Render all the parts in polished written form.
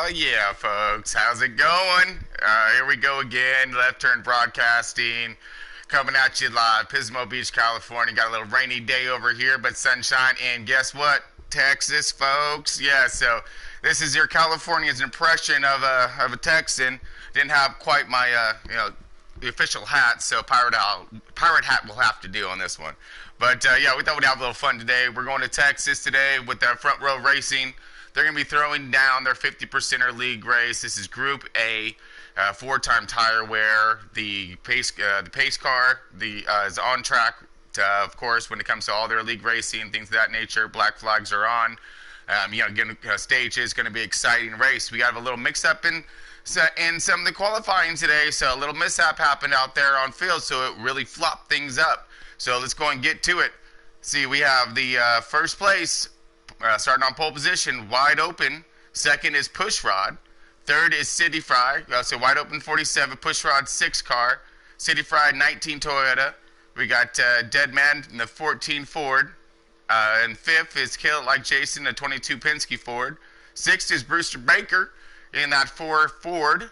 Oh yeah, folks. How's it going? Here we go again. Left Turn Broadcasting, coming at you live, Pismo Beach, California. Got a little rainy day over here, but sunshine. And guess what? Texas, folks. Yeah. So this is your California's impression of a Texan. Didn't have quite my the official hat, so pirate hat will have to do on this one. But yeah, we thought we'd have a little fun today. We're going to Texas today with Front Row Racing. They're going to be throwing down their 50%er league race. This is Group A, four-time tire wear. The pace car is on track, of course, when it comes to all their league racing, things of that nature. Black flags are on. Stage is going to be an exciting race. We got a little mix-up in some of the qualifying today, so a little mishap happened out there on field, so it really flopped things up. So let's go and get to it. See, we have the first place, starting on pole position, wide open. Second is Pushrod. Third is City Fry. So wide open 47, Pushrod 6 car. City Fry 19 Toyota. We got Dead Man in the 14 Ford. And fifth is Kill It Like Jason, the 22 Penske Ford. Sixth is Brewster Baker in that 4 Ford.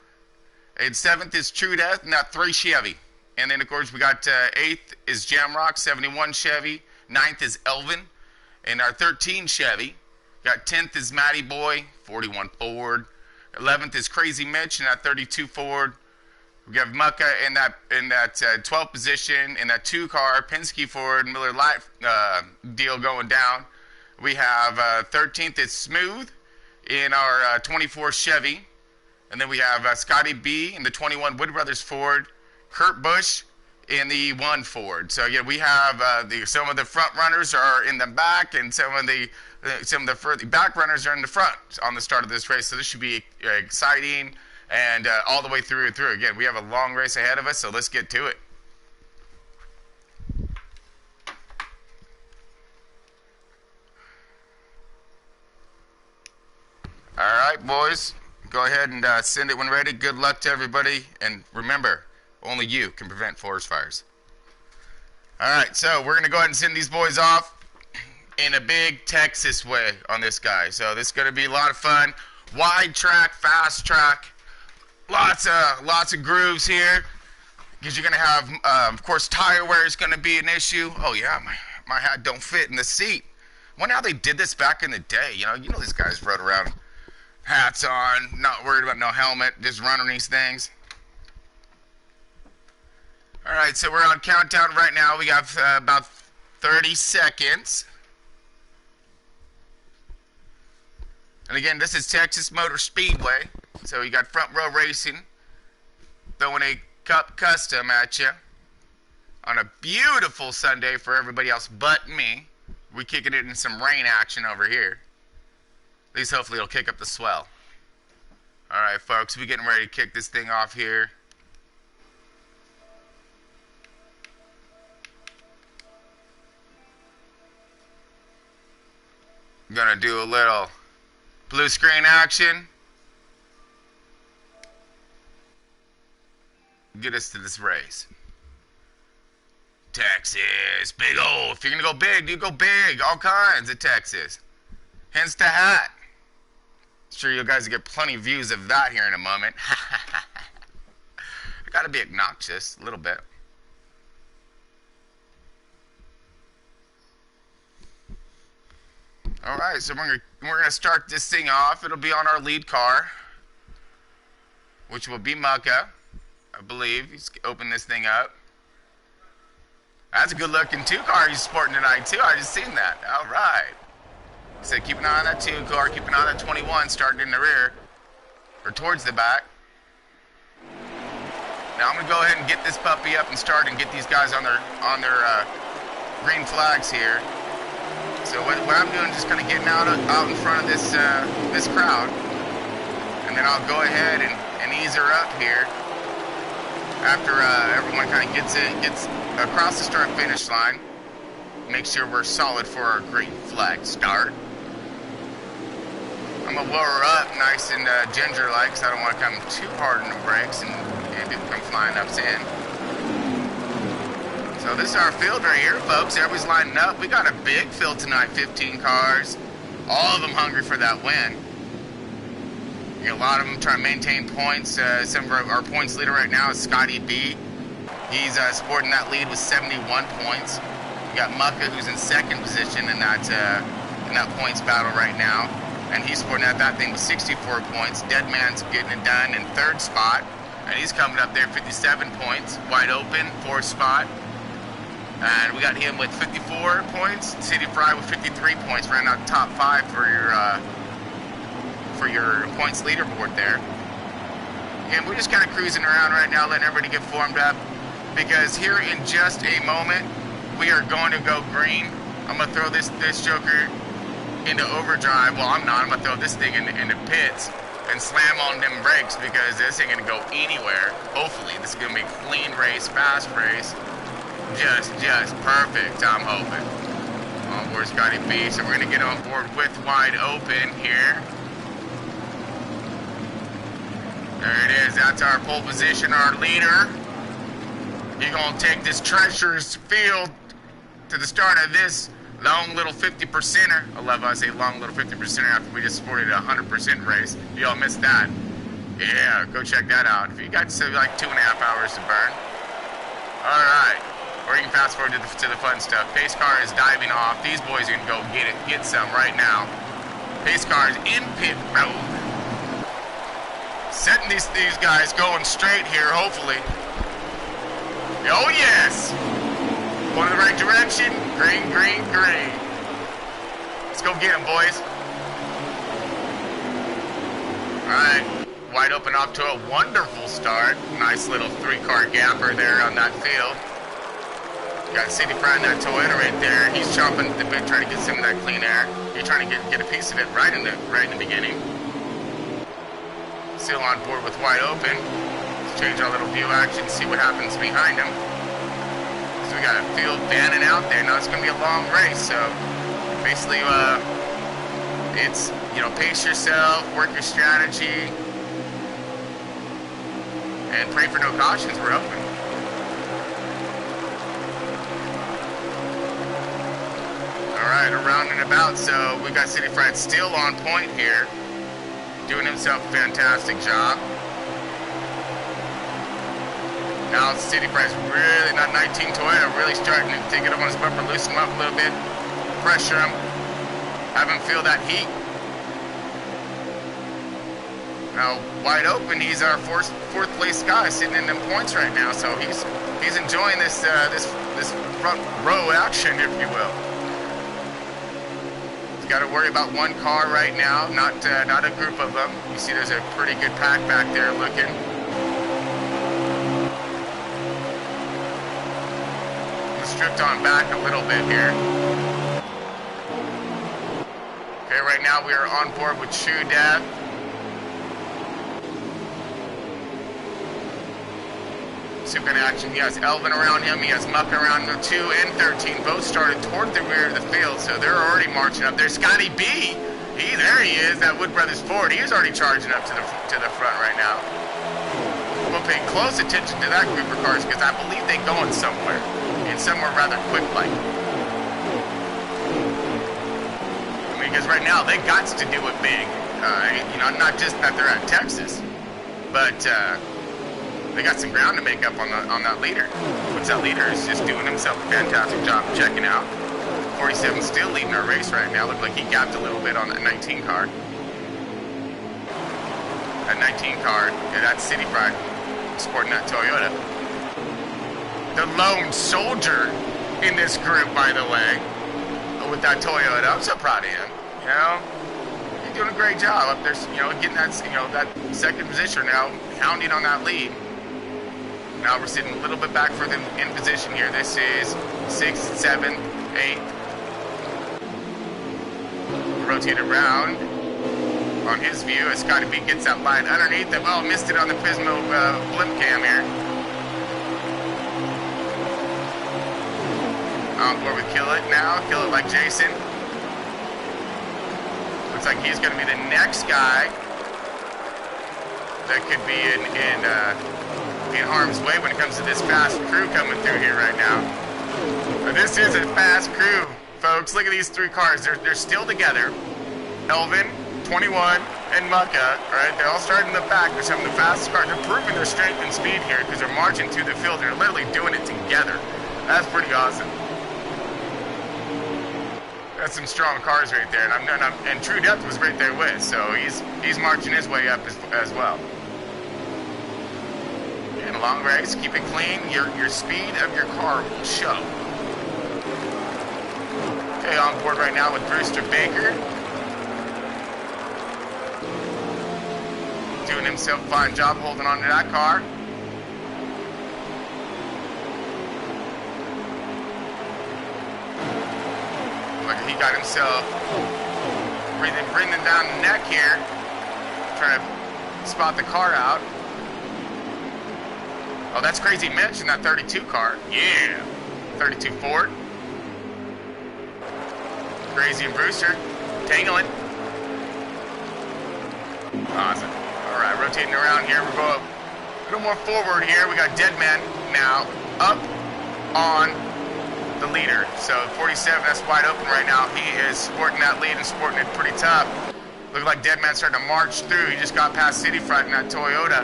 And seventh is True Death in that 3 Chevy. And then, of course, we got 8th is Jamrock, 71 Chevy. 9th is Elvin in our 13 Chevy. Got 10th is Matty Boy, 41 Ford. 11th is Crazy Mitch in that 32 Ford. We have Mucka in that 12th position in that 2 car, Penske Ford, Miller Lite deal going down. We have 13th is Smooth in our 24 Chevy. And then we have Scotty B in the 21 Wood Brothers Ford. Kurt Busch in the 1 Ford. So yeah, we have some of the front runners are in the back, and some of the back runners are in the front on the start of this race. So this should be exciting and all the way through and through. Again, we have a long race ahead of us, so let's get to it. All right, boys, go ahead and send it when ready. Good luck to everybody, and remember, only you can prevent forest fires. All right, so we're going to go ahead and send these boys off in a big Texas way on this guy. So this is going to be a lot of fun. Wide track, fast track, lots of grooves here. Because you're going to have, of course, tire wear is going to be an issue. Oh yeah, my hat don't fit in the seat. I wonder how they did this back in the day. You know these guys rode around, hats on, not worried about no helmet, just running these things. All right, so we're on countdown right now. We got about 30 seconds. And again, this is Texas Motor Speedway. So you got Front Row Racing throwing a Cup Custom at you on a beautiful Sunday for everybody else but me. We're kicking it in some rain action over here. At least hopefully it'll kick up the swell. All right, folks, we're getting ready to kick this thing off here. Gonna do a little blue screen action. Get us to this race. Texas, big old. If you're gonna go big, you go big. All kinds of Texas. Hence the hat. Sure, you guys will get plenty of views of that here in a moment. I gotta be obnoxious a little bit. All right, so we're gonna start this thing off. It'll be on our lead car, which will be Mucka, I believe. He's open this thing up. That's a good-looking 2 car he's sporting tonight too. I just seen that. All right. So keep an eye on that 2 car. Keep an eye on that 21 starting in the rear or towards the back. Now I'm gonna go ahead and get this puppy up and start and get these guys on their green flags here. So what I'm doing is just kind of getting out in front of this crowd, and then I'll go ahead and ease her up here after everyone kind of gets across the start finish line. Make sure we're solid for our green flag start. I'm gonna lower her up nice and ginger-like, because I don't want to come too hard on the brakes and it come flying up in. So this is our field right here, folks. Everybody's lining up. We got a big field tonight, 15 cars. All of them hungry for that win. A lot of them trying to maintain points. Some of our points leader right now is Scotty B. He's sporting that lead with 71 points. We got Mucka, who's in second position in that points battle right now, and he's sporting that thing with 64 points. Deadman's getting it done in third spot, and he's coming up there 57 points. Wide Open, fourth spot. And we got him with 54 points. City Fry with 53 points. Ran out top 5 for your points leaderboard there. And we're just kind of cruising around right now, letting everybody get formed up, because here in just a moment we are going to go green. I'm gonna throw this joker into overdrive. Well, I'm not. I'm gonna throw this thing into pits and slam on them brakes, because this ain't gonna go anywhere. Hopefully this is gonna be a clean race, fast race. Just perfect, I'm hoping. On board Scotty B, so we're gonna get on board with Wide Open here. There it is, that's our pole position, our leader. He's gonna take this treacherous field to the start of this long little 50%er. I love how I say long little 50%er after we just sported a 100% race. Y'all missed that. Yeah, go check that out. If you got like 2.5 hours to burn. Alright. Or you can fast forward to the fun stuff. Pace car is diving off. These boys are gonna go get some right now. Pace car is in pit road. Setting these guys going straight here, hopefully. Oh yes! Going in the right direction. Green, green, green. Let's go get them, boys. Alright. Wide Open off to a wonderful start. Nice little 3-car gapper there on that field. Got City Fry in that Toyota right there. He's chomping at the bit, trying to get some of that clean air. He's trying to get a piece of it right in the beginning. Still on board with Wide Open. Let's change our little view action, see what happens behind him. So we got a field fanning out there. Now it's going to be a long race, so basically it's, you know, pace yourself, work your strategy, and pray for no cautions. We're open. Alright, around and about, so we got City Fry still on point here. Doing himself a fantastic job. Now City Fry's really, not 19 Toyota, really starting to take it up on his bumper, loosen him up a little bit, pressure him, have him feel that heat. Now Wide Open, he's our fourth place guy sitting in them points right now, so he's enjoying this front row action, if you will. Got to worry about one car right now, not a group of them. You see there's a pretty good pack back there looking. Let's drift on back a little bit here. Okay, right now we are on board with True Death. Some kind of action. He has Elvin around him. He has Muck around him. 2 and 13 both started toward the rear of the field, so they're already marching up. There's Scotty B. There he is. That Wood Brothers Ford. He is already charging up to the front right now. We'll pay close attention to that group of cars, because I believe they're going somewhere, and somewhere rather quick like. I mean, because right now they got to do it big. You know, not just that they're at Texas, but. They got some ground to make up on that leader. Which that leader is just doing himself a fantastic job checking out. 47 still leading our race right now. Looked like he gapped a little bit on that 19 car. That 19 car, yeah, that's City Fry sporting that Toyota. The lone soldier in this group, by the way, with that Toyota. I'm so proud of him. You know, he's doing a great job up there. You know, getting that, you know, that second position now, hounding on that lead. Now we're sitting a little bit back further in position here. This is 6th, 7th, 8th. Rotate around on his view as Scotty B gets that line underneath him. Oh, missed it on the Pismo blimp cam here. On board with Kill It now. Kill It like Jason. Looks like he's going to be the next guy that could be in harm's way when it comes to this fast crew coming through here right now. But this is a fast crew, folks. Look at these 3 cars. They're still together. Elvin, 21, and Mucka, right? They all started in the back. They're some of the fastest cars. They're proving their strength and speed here because they're marching through the field. They're literally doing it together. That's pretty awesome. That's some strong cars right there, and True Depth was right there with, so he's marching his way up as well. In a long race, keep it clean. Your speed of your car will show. Okay, on board right now with Brewster Baker. Doing himself a fine job holding on to that car. Look, he got himself breathing down the neck here. Trying to spot the car out. Oh, that's crazy. Mentioned that 32 car. Yeah. 32 Ford. Crazy and Brewster. Tangling. Awesome. Alright, rotating around here. We're going a little more forward here. We got Deadman now up on the leader. So 47, that's wide open right now. He is sporting that lead and sporting it pretty tough. Looks like Deadman's starting to march through. He just got past City Front in that Toyota.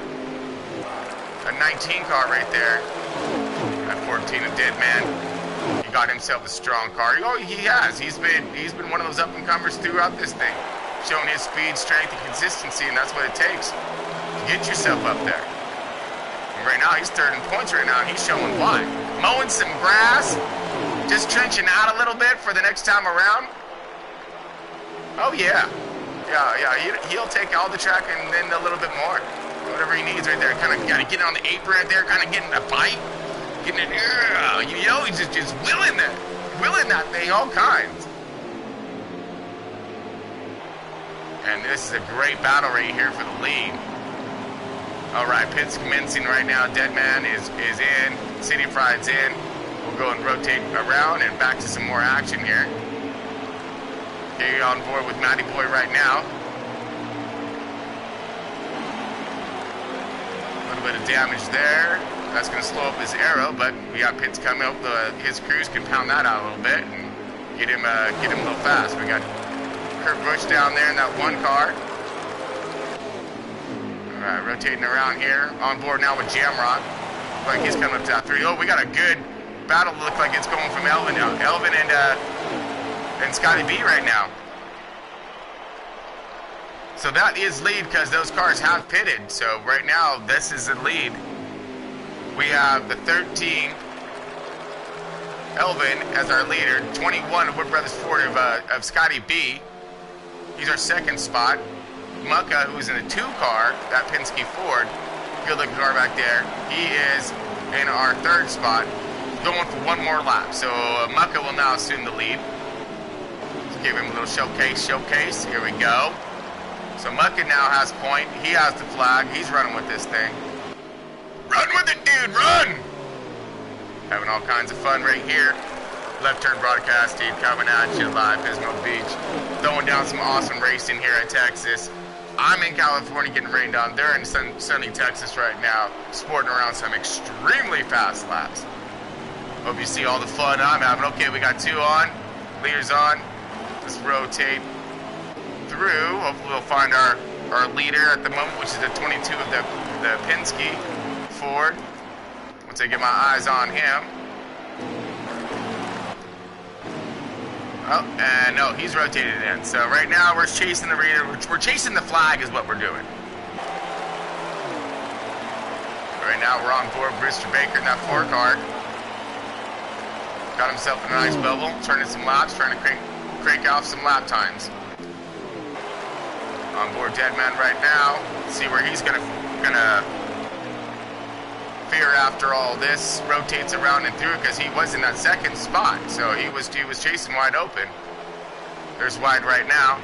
A 19 car right there. At 14 of Deadman. He got himself a strong car. Oh, he has. He's been one of those up and comers throughout this thing. Showing his speed, strength, and consistency, and that's what it takes to get yourself up there. And right now, he's third in points right now, and he's showing why. Mowing some grass, just trenching out a little bit for the next time around. Oh, yeah. Yeah, he'll take all the track and then a little bit more. Whatever he needs right there. Kind of got to get on the apron right there, kind of getting a bite. Getting it, you know, he's just willing that thing, all kinds. And this is a great battle right here for the lead. Alright, pit's commencing right now. Deadman is in. City Fried's in. We'll go and rotate around and back to some more action here. Okay, on board with Matty Boy right now. A little bit of damage there. That's going to slow up his arrow, but we got pits coming up. His crews can pound that out a little bit and get him a little fast. We got Kurt Busch down there in that one car. Alright, rotating around here. On board now with Jamrock. Looks like he's coming up to that 3. Oh, we got a good battle. Look like it's going from Elvin now. Elvin and Scotty B right now. So that is lead because those cars have pitted. So right now, this is the lead. We have the 13, Elvin as our leader. 21 Wood Brothers Ford of Scotty B. He's our second spot. Mucka, who's in the 2 car, that Penske Ford, good looking car back there, he is in our 3rd spot, going for one more lap. So Mucka will now assume the lead. Let's give him a little showcase. Here we go. So Mucka now has point. He has the flag. He's running with this thing. Run with it, dude, run! Having all kinds of fun right here. Left Turn Broadcasting coming at you live, Pismo Beach. Throwing down some awesome racing here in Texas. I'm in California getting rained on. They're in sunny Texas right now, sporting around some extremely fast laps. Hope you see all the fun I'm having. Okay, we got 2 on. Leaders on. Let's rotate through. Hopefully we'll find our leader at the moment, which is the 22 of the Penske Ford. Once I get my eyes on him. Oh, and no, he's rotated in. So right now we're chasing the leader. We're chasing the flag is what we're doing. Right now we're on board Brewster Baker in that 4 car. Got himself in a nice bubble, turning some laps, trying to crank off some lap times. On board Deadman right now. See where he's gonna fear after all this. Rotates around and through because he was in that 2nd spot. So he was chasing wide open. There's wide right now.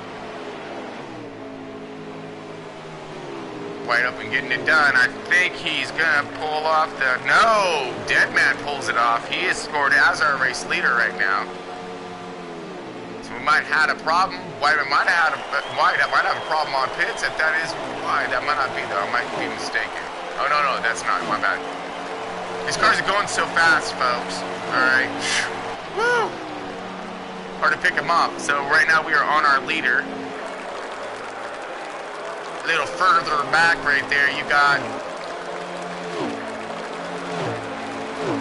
Wide open getting it done. I think he's gonna pull off the... No! Deadman pulls it off. He is scored as our race leader right now. So we might have had a problem. White might have a problem on pits. If that is wide, that might not be though. I might be mistaken. Oh no, that's not. My bad. These cars are going so fast, folks. All right. Woo! Hard to pick them up. So right now we are on our leader. A little further back right there, you got,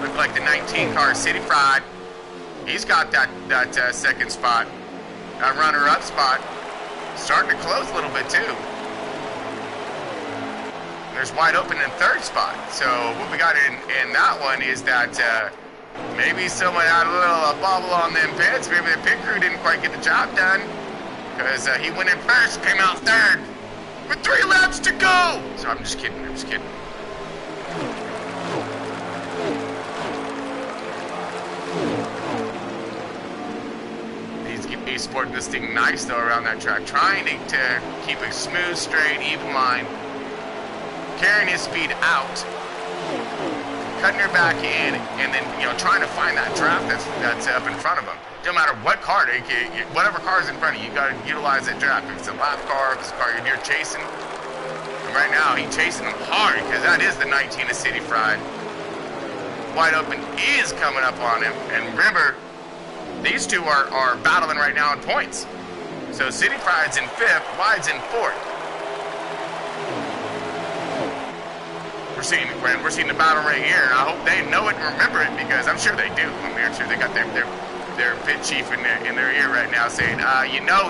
look like the 19 car, City Fried. He's got that second spot, that runner-up spot. Starting to close a little bit too. There's wide open in third spot. So what we got in that one is that maybe someone had a little bobble on them pits. Maybe the pit crew didn't quite get the job done, because he went in first, came out third with 3 laps to go. So I'm just kidding. He's sporting this thing nice though around that track, trying to keep a smooth, straight, even line, carrying his speed out, cutting her back in, and then trying to find that draft that's up in front of him. No matter what car, whatever car is in front of you, you got to utilize that draft. If it's a lap car, if it's a car you're chasing. And right now, he's chasing him hard because that is the 19 of City Fried. Wide open is coming up on him, and remember, these two are battling right now in points. So City Fried's in 5th, Wide's in 4th. We're seeing the battle right here, and I hope they know it and remember it, because I'm sure they do. I'm sure they got their pit chief in their ear right now saying,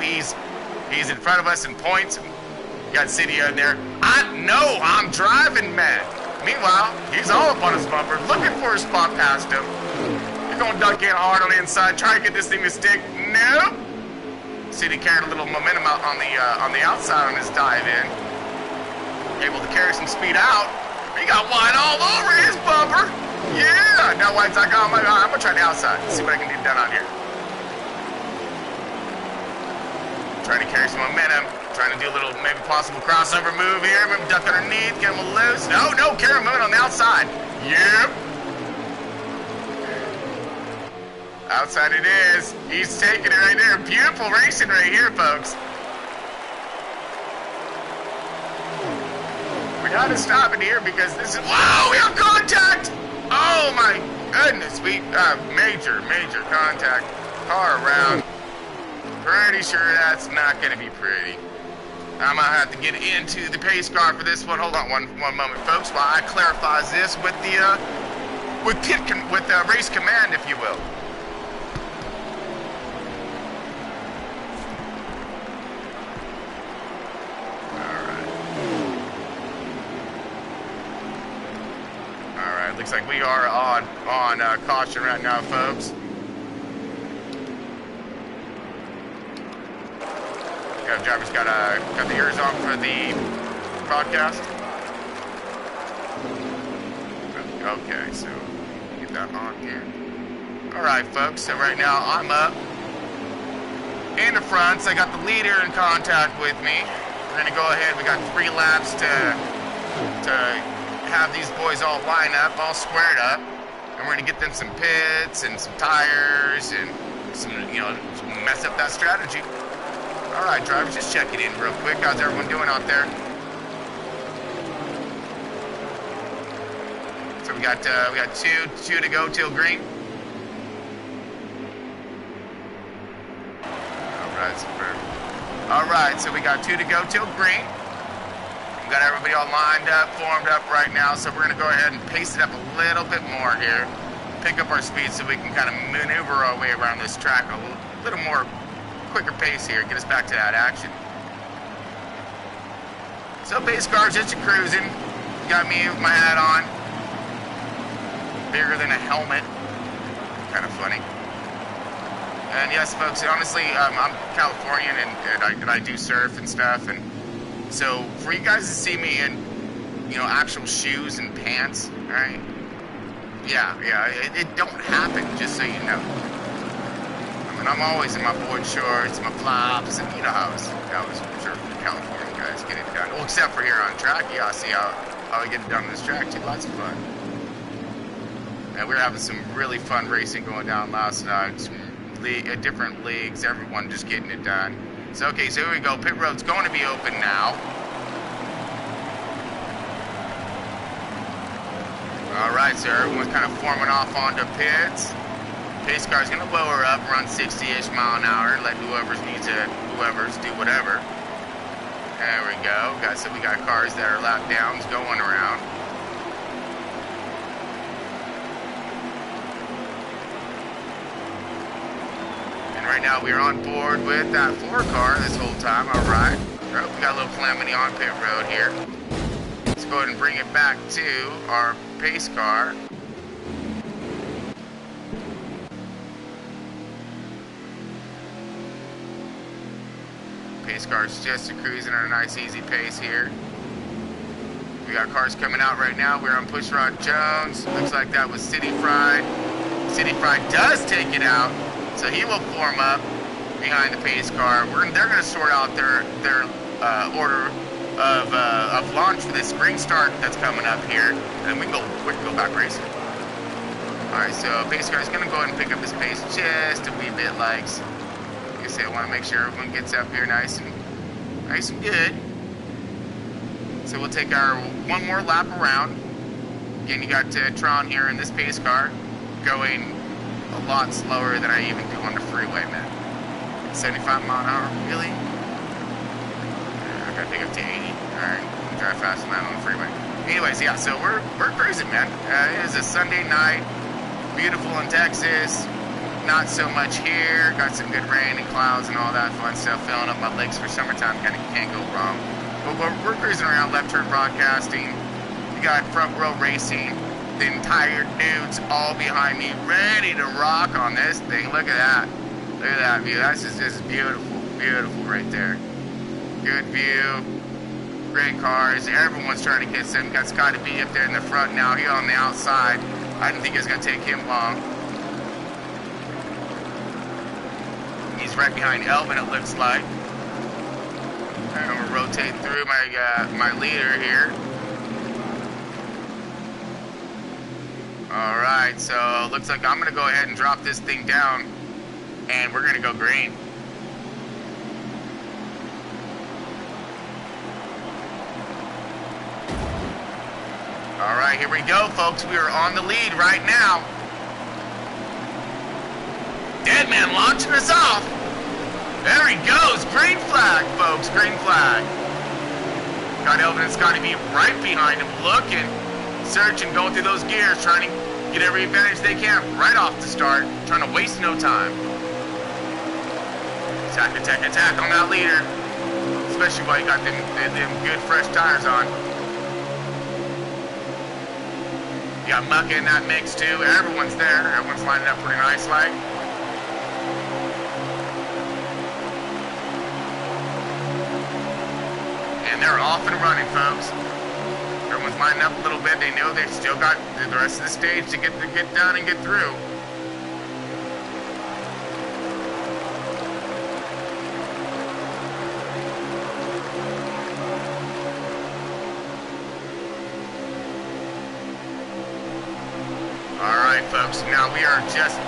he's in front of us in points. You got City out there. I know I'm driving mad. Meanwhile, he's all up on his bumper, looking for a spot past him. Going duck in hard on the inside, trying to get this thing to stick. Nope. City carried a little momentum out on the outside on his dive in. Able to carry some speed out. He got Wide all over his bumper. Yeah. Now Wide's like, oh my God, I'm gonna try the outside. See what I can get done out here. Trying to carry some momentum. Trying to do a little maybe possible crossover move here. Maybe duck underneath, get him a loose. No, carry him on the outside. Yep. Outside it is. He's taking it right there. Beautiful racing right here, folks. We gotta stop it here because this is... Wow, we have contact! Oh my goodness, we have major contact. Car around. Pretty sure that's not gonna be pretty. I'm gonna have to get into the pace car for this one. Hold on one moment, folks, while I clarify this with the with race command, if you will. Looks like we are on caution right now, folks. Yeah, driver's got the ears on for the broadcast. Okay, so get that on here. All right, folks. So right now I'm up in the front. So I got the leader in contact with me. We're gonna go ahead. We got 3 laps to have these boys all line up, all squared up, and we're gonna get them some pits and some tires and some, mess up that strategy. All right, drivers, just check it in real quick. How's everyone doing out there? So we got two to go till green. All right, so we got 2 to go till green. We got everybody all lined up, formed up right now, so we're going to go ahead and pace it up a little bit more here. Pick up our speed so we can kind of maneuver our way around this track a little more quicker pace here. Get us back to that action. So pace cars, just cruising. Got me with my hat on. Bigger than a helmet. Kind of funny. And yes, folks, honestly, I'm Californian and I do surf and stuff, and so for you guys to see me in, actual shoes and pants, right? Yeah, it don't happen, just so you know. I mean, I'm always in my board shorts, my flops, and you know how I was sure the California guys get it done. Well, except for here on track, you see how we get it done on this track too. Lots of fun. And we were having some really fun racing going down last night. Some different leagues, everyone just getting it done. So, okay, so here we go. Pit road's going to be open now. All right, so everyone's kind of forming off onto pits. Pace car's going to lower up, run 60-ish mile an hour, let whoever's do whatever. There we go. We got cars that are lap downs going around. And right now we are on board with that 4 car this whole time. All right. Oh, we got a little calamity on pit road here. Let's go ahead and bring it back to our pace car. Pace car's just cruising at a nice easy pace here. We got cars coming out right now. We're on Pushrod Jones. Looks like that was City Fried. City Fried does take it out, so he will form up behind the pace car. They're going to sort out their order of launch for this spring start that's coming up here, and we can go back racing. All right, so pace car is going to go ahead and pick up his pace just a wee bit, likes. Like I said, I want to make sure everyone gets up here nice and good. So we'll take our one more lap around. Again, you got Tron here in this pace car going a lot slower than I even do on the freeway, man. 75 mile an hour, really? I gotta pick up to 80. Alright, drive fast than that on the freeway. Anyways, yeah, so we're cruising, man. It is a Sunday night, beautiful in Texas. Not so much here. Got some good rain and clouds and all that fun stuff. Filling up my legs for summertime, kind of can't go wrong. But we're cruising around Left Turn Broadcasting. We got Front Row Racing. The entire dudes all behind me, ready to rock on this thing. Look at that. Look at that view. That's just beautiful. Beautiful right there. Good view. Great cars. Everyone's trying to get some. Got Scotty B up there in the front now. He on the outside. I didn't think it was going to take him long. He's right behind Elvin, it looks like. And I'm going to rotate through my leader here. Alright, so looks like I'm going to go ahead and drop this thing down, and we're going to go green. Alright, here we go, folks. We are on the lead right now. Deadman launching us off. There he goes. Green flag, folks. Green flag. Got Elvin and Scotty B right behind him, looking, searching, going through those gears, trying to get every advantage they can right off the start, trying to waste no time. Attack, attack, attack on that leader. Especially while you got them good fresh tires on. You got Mucka in that mix too. Everyone's there. Everyone's lining up pretty nice like. And they're off and running, folks. Everyone's lining up a little bit. They know they've still got the rest of the stage to get done and get through. All right, folks. Now we are just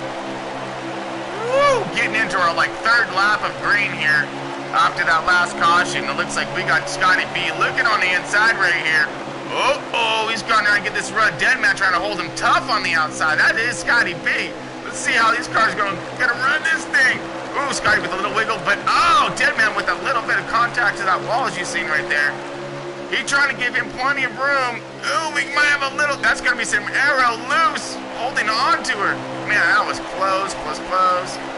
getting into our third lap of green here. After that last caution, it looks like we got Scotty B looking on the inside right here. Oh, he's going to get this run. Deadman trying to hold him tough on the outside. That is Scotty B. Let's see how these cars gonna run this thing. Ooh, Scotty with a little wiggle, but Deadman with a little bit of contact to that wall, as you've seen right there. He's trying to give him plenty of room. Ooh, we might have a little. That's gonna be some arrow loose, holding on to her. Man, that was close.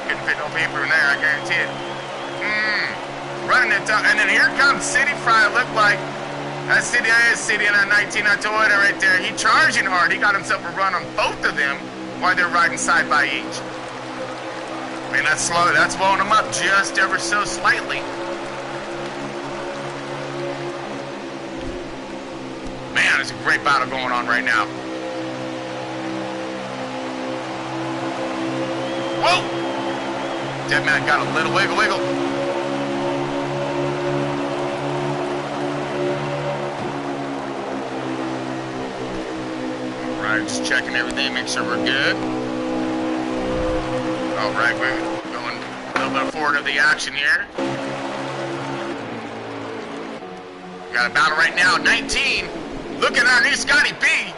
Couldn't fit no paper in there, I guarantee it. Running it down, and then here comes City Fry. It looked like that City in a 19 Toyota right there. He charging hard. He got himself a run on both of them while they're riding side by each. Man, that's slow. That's slowing them up just ever so slightly. Man, there's a great battle going on right now. Whoa! Deadman got a little wiggle. Alright, just checking everything, make sure we're good. Alright, we're going a little bit forward of the action here. Got a battle right now, 19. Looking at our new Scotty B.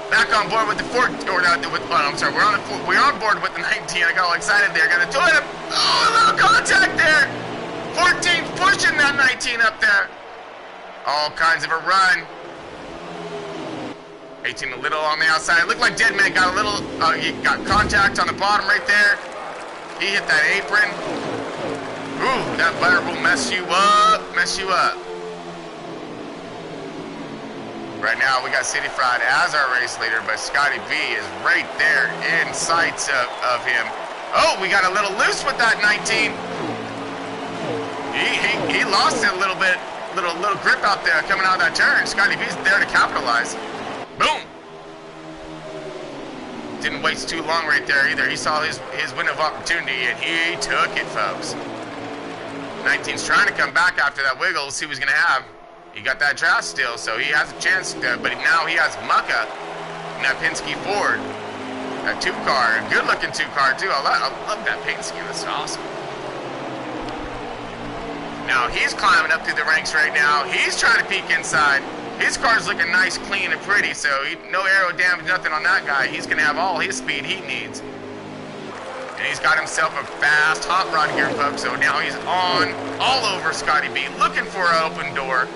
Back on board with the we're on board with the 19. I got all excited there. Got a Toyota. Oh, a little contact there. 14's pushing that 19 up there. All kinds of a run. 18 a little on the outside. It looked like Deadman got a little, he got contact on the bottom right there. He hit that apron. Ooh, that butter will mess you up, Right now, we got City Fried as our race leader, but Scotty B is right there in sights of him. Oh, we got a little loose with that 19. He lost it a little bit, little grip out there coming out of that turn. Scotty B's there to capitalize. Boom. Didn't waste too long right there either. He saw his window of opportunity, and he took it, folks. 19's trying to come back after that wiggle. Let's see what he's going to have. He got that draft still, so he has a chance, but now he has Mucka in that Penske Ford. That 2-car, a good-looking 2-car, too. I love that Penske. That's awesome. Now, he's climbing up through the ranks right now. He's trying to peek inside. His car's looking nice, clean, and pretty, so no aero damage, nothing on that guy. He's going to have all his speed he needs. And he's got himself a fast hot rod here, folks, so now he's on all over Scotty B, looking for an open door.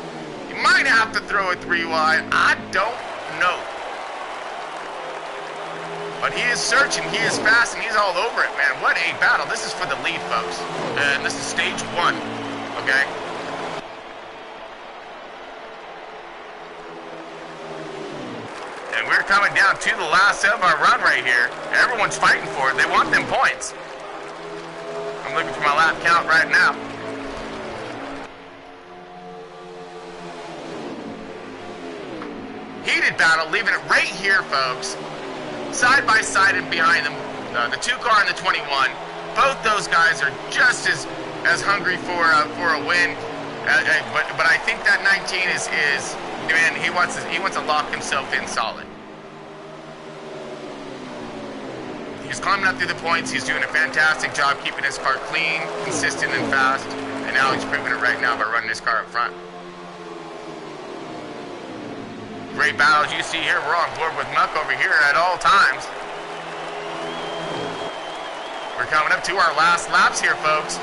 He might have to throw it 3 wide. I don't know. But he is searching, he is fast, and he's all over it, man. What a battle. This is for the lead, folks. And this is stage 1, okay? And we're coming down to the last of our run right here. Everyone's fighting for it. They want them points. I'm looking for my lap count right now. Heated battle, leaving it right here, folks. Side by side and behind them, the 2-car and the 21. Both those guys are just as hungry for a win. But I think that 19 is man, he wants to lock himself in solid. He's climbing up through the points. He's doing a fantastic job keeping his car clean, consistent, and fast. And now he's proving it right now by running his car up front. Great battles you see here. We're on board with Muck over here at all times. We're coming up to our last laps here, folks.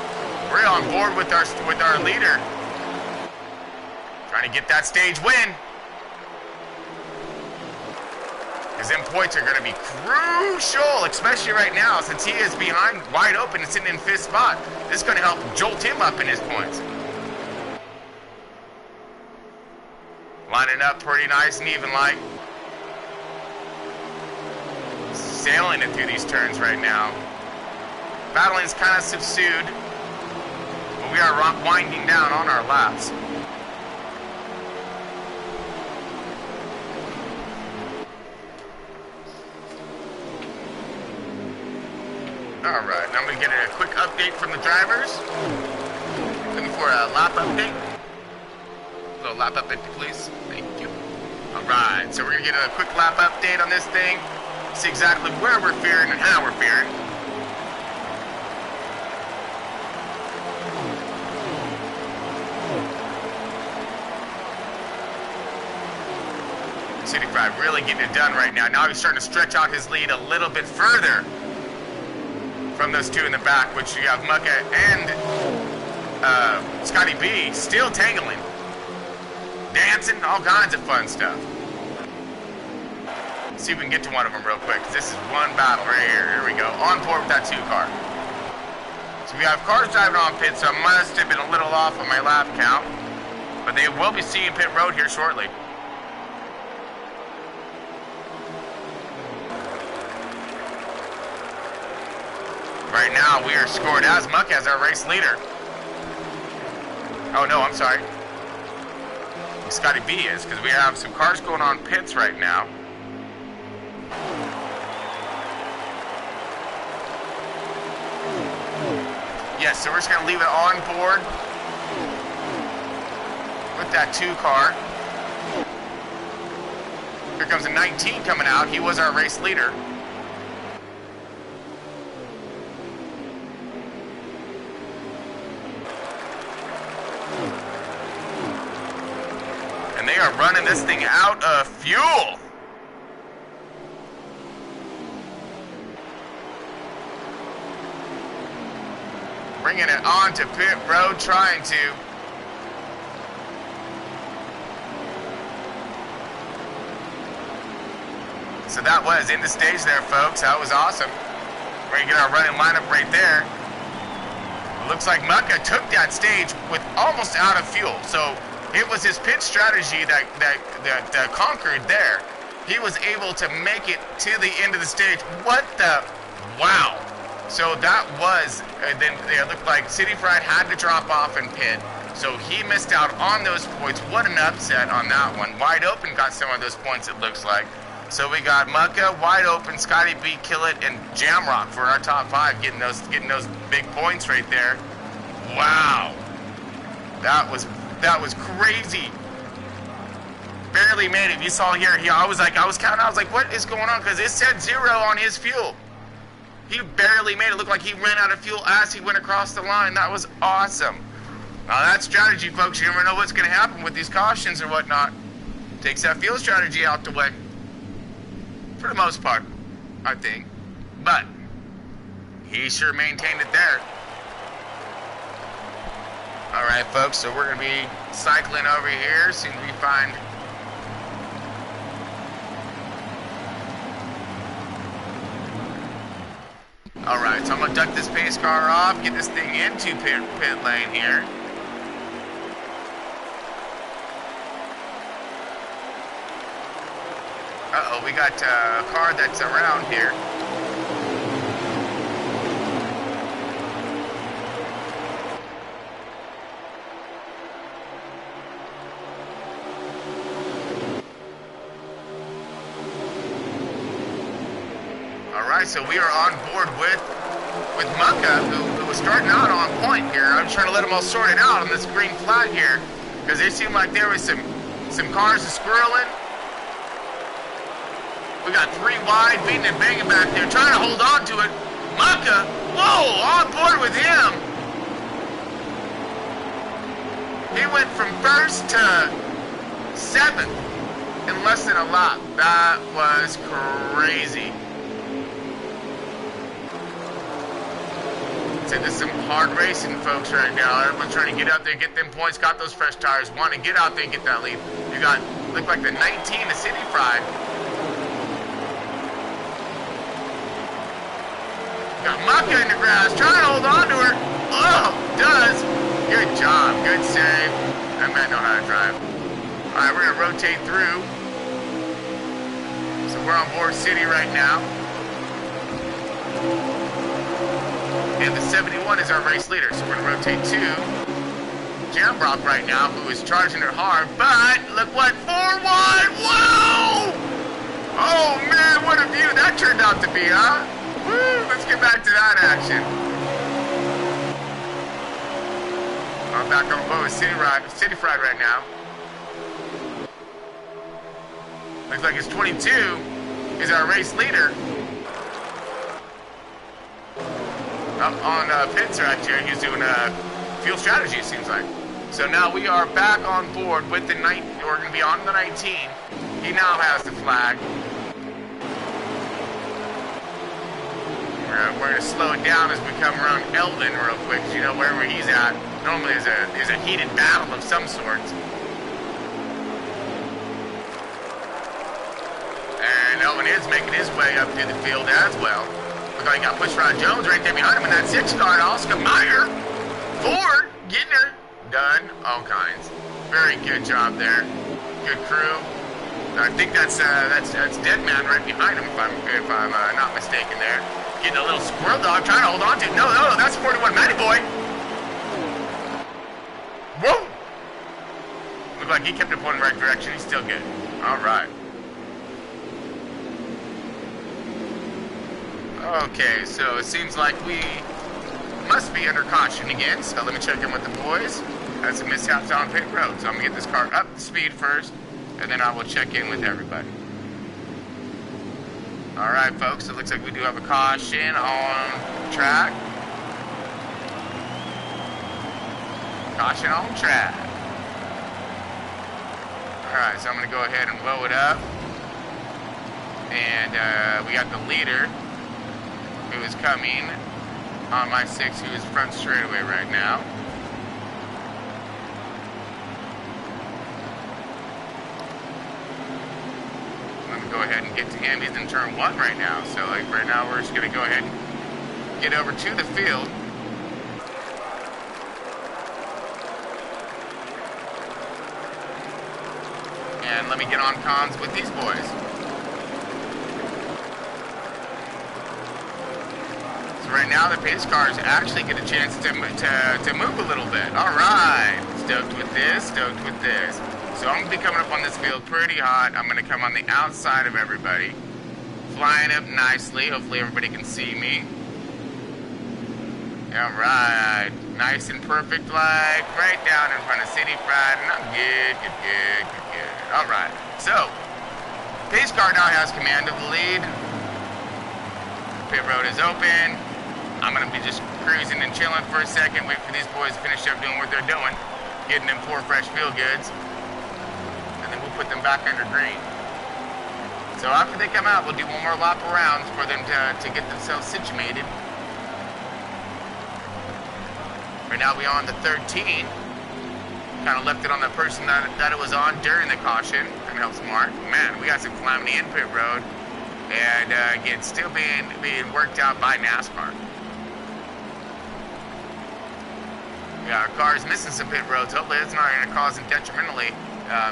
We're on board with our leader. Trying to get that stage win. Because them points are going to be crucial, especially right now, since he is behind wide open and sitting in 5th spot. This is going to help jolt him up in his points. Lining up pretty nice and even like. Sailing it through these turns right now. Battling is kind of subdued, but we are winding down on our laps. Alright, now I'm going to get a quick update from the drivers. Looking for a lap update. A little lap update, please. Thank you. Alright, so we're going to get a quick lap update on this thing. See exactly where we're faring and how we're faring. City Fried really getting it done right now. Now he's starting to stretch out his lead a little bit further from those 2 in the back, which you have Mucka and Scotty B still tangling. Dancing, all kinds of fun stuff. Let's see if we can get to one of them real quick, because this is one battle right here. Here we go. On board with that 2-car. So we have cars driving on pit, so I must have been a little off on my lap count. But they will be seeing pit road here shortly. Right now, we are scored as Muck as our race leader. Oh, no, I'm sorry. Scotty B is, because we have some cars going on pits right now. Yes, so we're just going to leave it on board with that 2-car. Here comes a 19 coming out. He was our race leader. And they are running this thing out of fuel. bringing it onto pit road, trying to. So that was in the stage there, folks. That was awesome. We're going to get our running lineup right there. It looks like Mucka took that stage with almost out of fuel. So it was his pit strategy that conquered there. He was able to make it to the end of the stage. What the? Wow. So that was, then it looked like City Fried had to drop off and pit. So he missed out on those points. What an upset on that one. Wide Open got some of those points, it looks like. So we got Mucka, Wide Open, Scotty B, Kill It, and Jamrock for our top 5, getting those big points right there. Wow. That was crazy. Barely made it. You saw here, I was counting, I was like, what is going on? Because it said 0 on his fuel. He barely made it. Look like he ran out of fuel as he went across the line. That was awesome. Now that's strategy, folks. You never know what's going to happen with these cautions or whatnot. Takes that fuel strategy out the way. For the most part, I think. But he sure maintained it there. Alright, folks, so we're going to be cycling over here as soon as we find... Alright, so I'm going to duck this pace car off, get this thing into pit lane here. Uh-oh, we got a car that's around here. Alright, so we are on board with Mucka, who was starting out on point here. I'm trying to let them all sort it out on this green flag here, because it seemed like there was some cars squirreling. We got 3 wide, beating and banging back there, trying to hold on to it. Mucka, whoa, on board with him. He went from 1st to 7th in less than a lap. That was crazy. So this is some hard racing, folks, right now. Everyone's trying to get out there, get them points, got those fresh tires, want to get out there and get that lead. You got, look like the 19, the City Fried. Got Mucka in the grass, trying to hold on to her. Oh, does. Good job, good save. That man know how to drive. All right, we're gonna rotate through. So we're on board City right now. And the 71 is our race leader, so we're gonna rotate to Jamrock right now, who is charging it hard, but look what, 4 wide, whoa! Oh man, what a view that turned out to be, huh? Woo, let's get back to that action. I'm back on board with City Fried right now. Looks like it's 22 is our race leader. Up on pits right here, he's doing fuel strategy, it seems like. So now we are back on board with the we're going to be on the 19. He now has the flag. We're going to slow it down as we come around Eldon real quick, because you know wherever he's at, normally there's a heated battle of some sort. And Eldon is making his way up through the field as well. Look like he got Pushrod Jones right there behind him in that 6 car, and Oscar Meyer. Ford getting her done, all kinds. Very good job there. Good crew. I think that's Deadman right behind him, if I'm not mistaken there. Getting a little squirrel dog, trying to hold on to it. No, that's 41 Matty Boy. Whoa! Looked like he kept it pointing the right direction. He's still good. All right. Okay, so it seems like we must be under caution again. So let me check in with the boys. Had some mishaps on pit road, so I'm gonna get this car up to speed first, and then I will check in with everybody. Alright folks, it looks like we do have a caution on track. Caution on track. Alright, so I'm going to go ahead and blow it up. And we got the leader who is coming on my 6 who is front straightaway right now. Let me go ahead and get to him. He's in turn 1 right now. So like right now we're just going to go ahead and get over to the field. And let me get on comms with these boys. So right now the pace cars actually get a chance to move a little bit. All right, stoked with this, stoked with this. So I'm gonna be coming up on this field pretty hot. I'm gonna come on the outside of everybody, flying up nicely. Hopefully everybody can see me. All right, nice and perfect, like right down in front of City Fried, and I'm good. All right, so pace car now has command of the lead. Pit road is open. I'm gonna be just cruising and chilling for a second, wait for these boys to finish up doing what they're doing, getting them 4 fresh field goods, and then we'll put them back under green. So after they come out, we'll do one more lap around for them to get themselves situated. Right now we on the 13. Kind of left it on the person that it was on during the caution. Kind of helps Mark. Man, we got some calamity in pit road, and again, still being worked out by NASCAR. Yeah, our car's missing some pit roads. Hopefully, it's not going to cause them detrimentally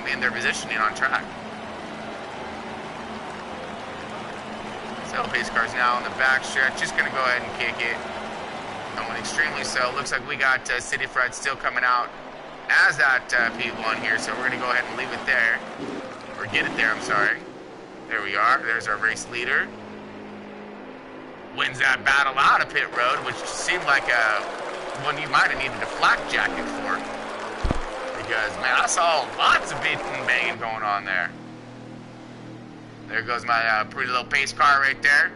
in their positioning on track. So pace car's now on the back stretch. Just going to go ahead and kick it. Going extremely slow. Looks like we got City Fried still coming out as that P1 here, so we're going to go ahead and leave it there, or get it there, I'm sorry. There we are, there's our race leader. Wins that battle out of pit road, which seemed like one you might have needed a flak jacket for. Because, man, I saw lots of beating and banging going on there. There goes my pretty little pace car right there.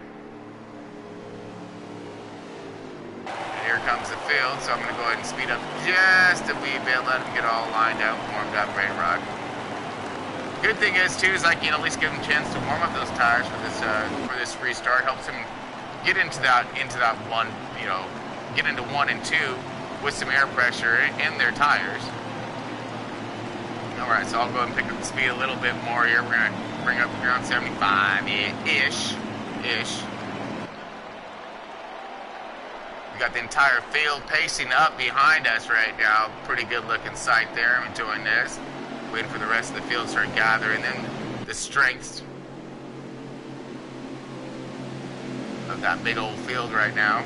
Here comes the field, so I'm going to go ahead and speed up just a wee bit, let them get all lined up, warmed up, ready to rock. Good thing is, too, is I can at least give them a chance to warm up those tires for this restart. Helps them get into that one, you know, get into 1 and 2 with some air pressure in their tires. All right, so I'll go ahead and pick up the speed a little bit more here. We're going to bring up around 75-ish. We got the entire field pacing up behind us right now. Pretty good looking sight there. I'm enjoying this. Waiting for the rest of the field to start gathering in the strengths of that big old field right now.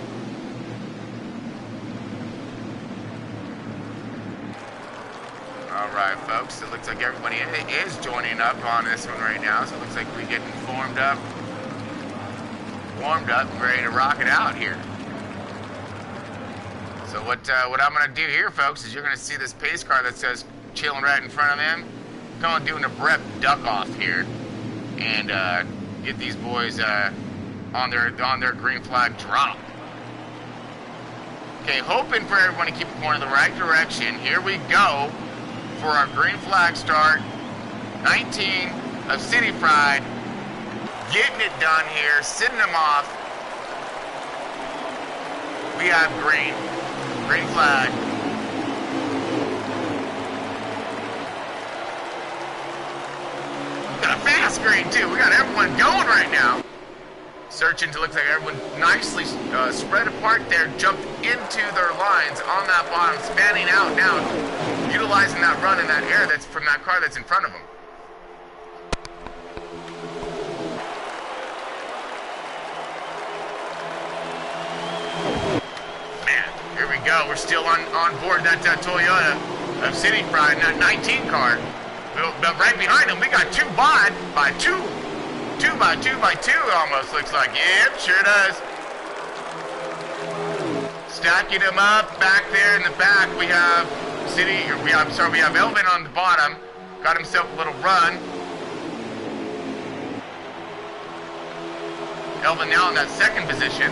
All right, folks. It looks like everybody is joining up on this one right now. So it looks like we're getting warmed up, and ready to rock it out here. So what I'm going to do here, folks, is you're going to see this pace car that says chilling right in front of them. Going doing a Brett duck off here and get these boys on their green flag drop. Okay, hoping for everyone to keep going in the right direction. Here we go for our green flag start. 19 of City Fried. Getting it done here, sitting them off. We have green. Green flag. We got a fast green too. We got everyone going right now. Searching to look like everyone nicely spread apart there, jumped into their lines on that bottom, spanning out now, utilizing that run and that air that's from that car that's in front of them. Go. We're still on board that Toyota of City Fried, that 19 car. But right behind them, we got 2 by 2 almost looks like. Yep, sure does. Stacking them up back there in the back. We have we have Elvin on the bottom. Got himself a little run. Elvin now in that second position.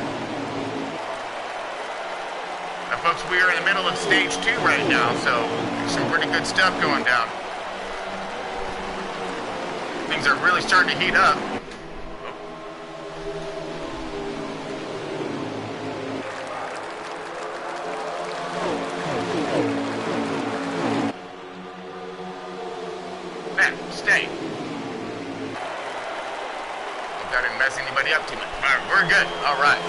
Now, folks, we are in the middle of stage 2 right now, so some pretty good stuff going down. Things are really starting to heat up. ahead. Stay. Hope that didn't mess anybody up too much. Alright, we're good. Alright.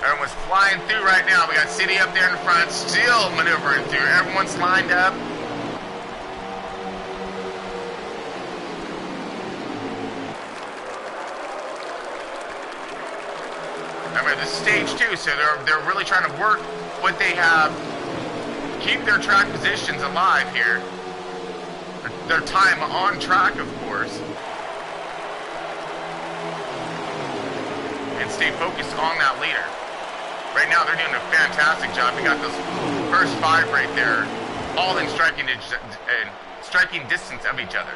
Everyone's flying through right now. We got City up there in the front, still maneuvering through. Everyone's lined up. Remember, this is stage 2, so they're really trying to work what they have, keep their track positions alive here. Their time on track, of course. And stay focused on that leader. Right now, they're doing a fantastic job. We got those first 5 right there, all in striking distance of each other.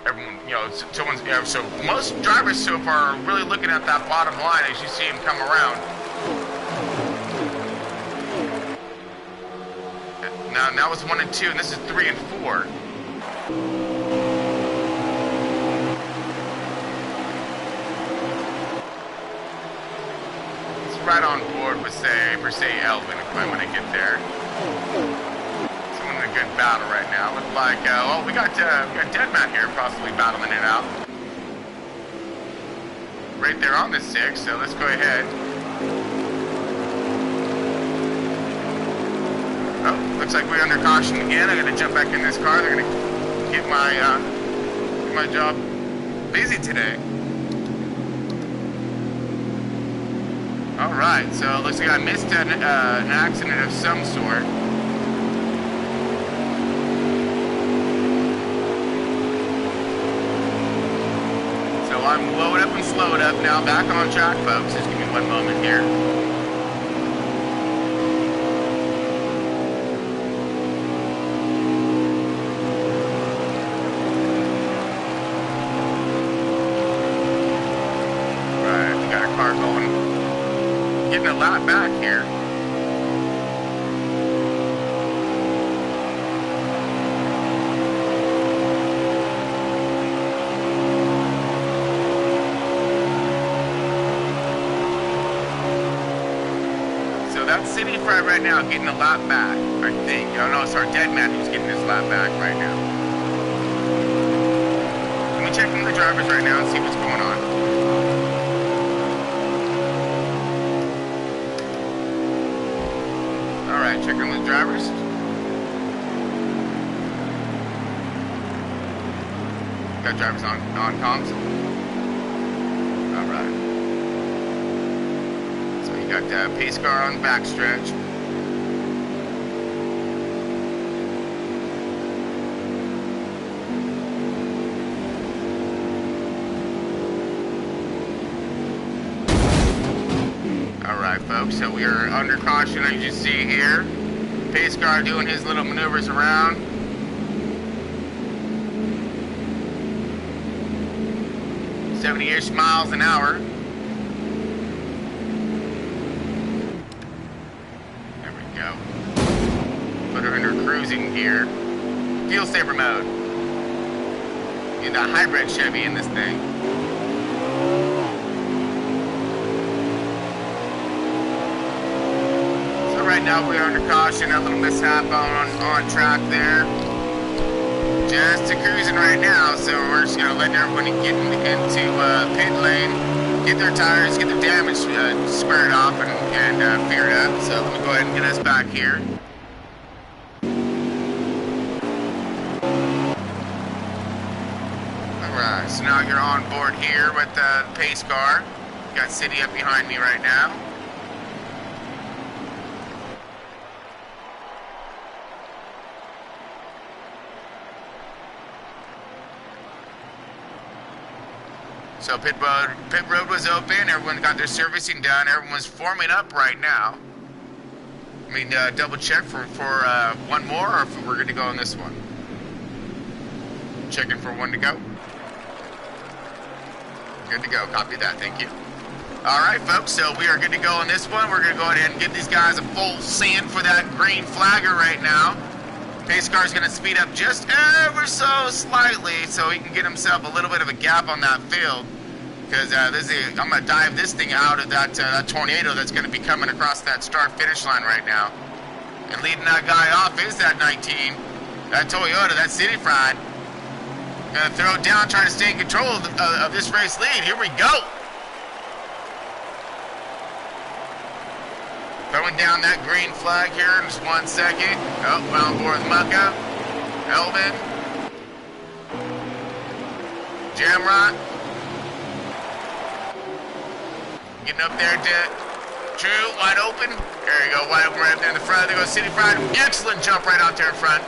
Everyone, you know, someone's, you know, so most drivers so far are really looking at that bottom line as you see him come around. Now that was 1 and 2, and this is 3 and 4. It's right on board with per se Elvin when I get there. A good battle right now. Looks like, well, we got Deadman here possibly battling it out. Right there on the 6, so let's go ahead. Oh, looks like we're under caution again. I gotta jump back in this car. They're gonna get my job busy today. Alright, so it looks like I missed an accident of some sort. I'm loaded up and slowed up now, back on track, folks. Just give me one moment here. Right, we got a car going. Getting a lap back here. That's City Fry right now getting a lap back, I think. Oh no, it's our Deadman who's getting his lap back right now. Let me check in the drivers right now and see what's going on. Alright, checking with the drivers. Got drivers on comms. Alright. Got pace car on the backstretch. Alright folks, so we are under caution as you see here. Pace car doing his little maneuvers around. "70-ish miles an hour. Put her under cruising gear. Fuel saver mode. Get a hybrid Chevy in this thing. So right now we are under caution. A little mishap on track there. Just cruising right now, so we're just gonna let everybody get into pit lane, get their tires, get their damage squared off and figured up. So let me go ahead and get us back here. Alright, so now you're on board here with the pace car. Got City up behind me right now. So pit road was open, everyone got their servicing done, everyone's forming up right now. I mean, double check for one more, or if we're good to go on this one. Checking for one to go. Good to go, copy that, thank you. Alright folks, so we are good to go on this one. We're going to go ahead and give these guys a full send for that green flagger right now. Pace car is going to speed up just ever so slightly so he can get himself a little bit of a gap on that field. Because I'm going to dive this thing out of that tornado that's going to be coming across that start-finish line right now. And leading that guy off is that 19. That Toyota, that City Fried, gonna throw it down, trying to stay in control of this race lead. Here we go. Throwing down that green flag here in just 1 second. Oh, we're on board with Mucka. Elvin. Jamrot. Getting up there to True, wide open. There you go, wide open right up there in the front. There goes City Fried. Excellent jump right out there in front.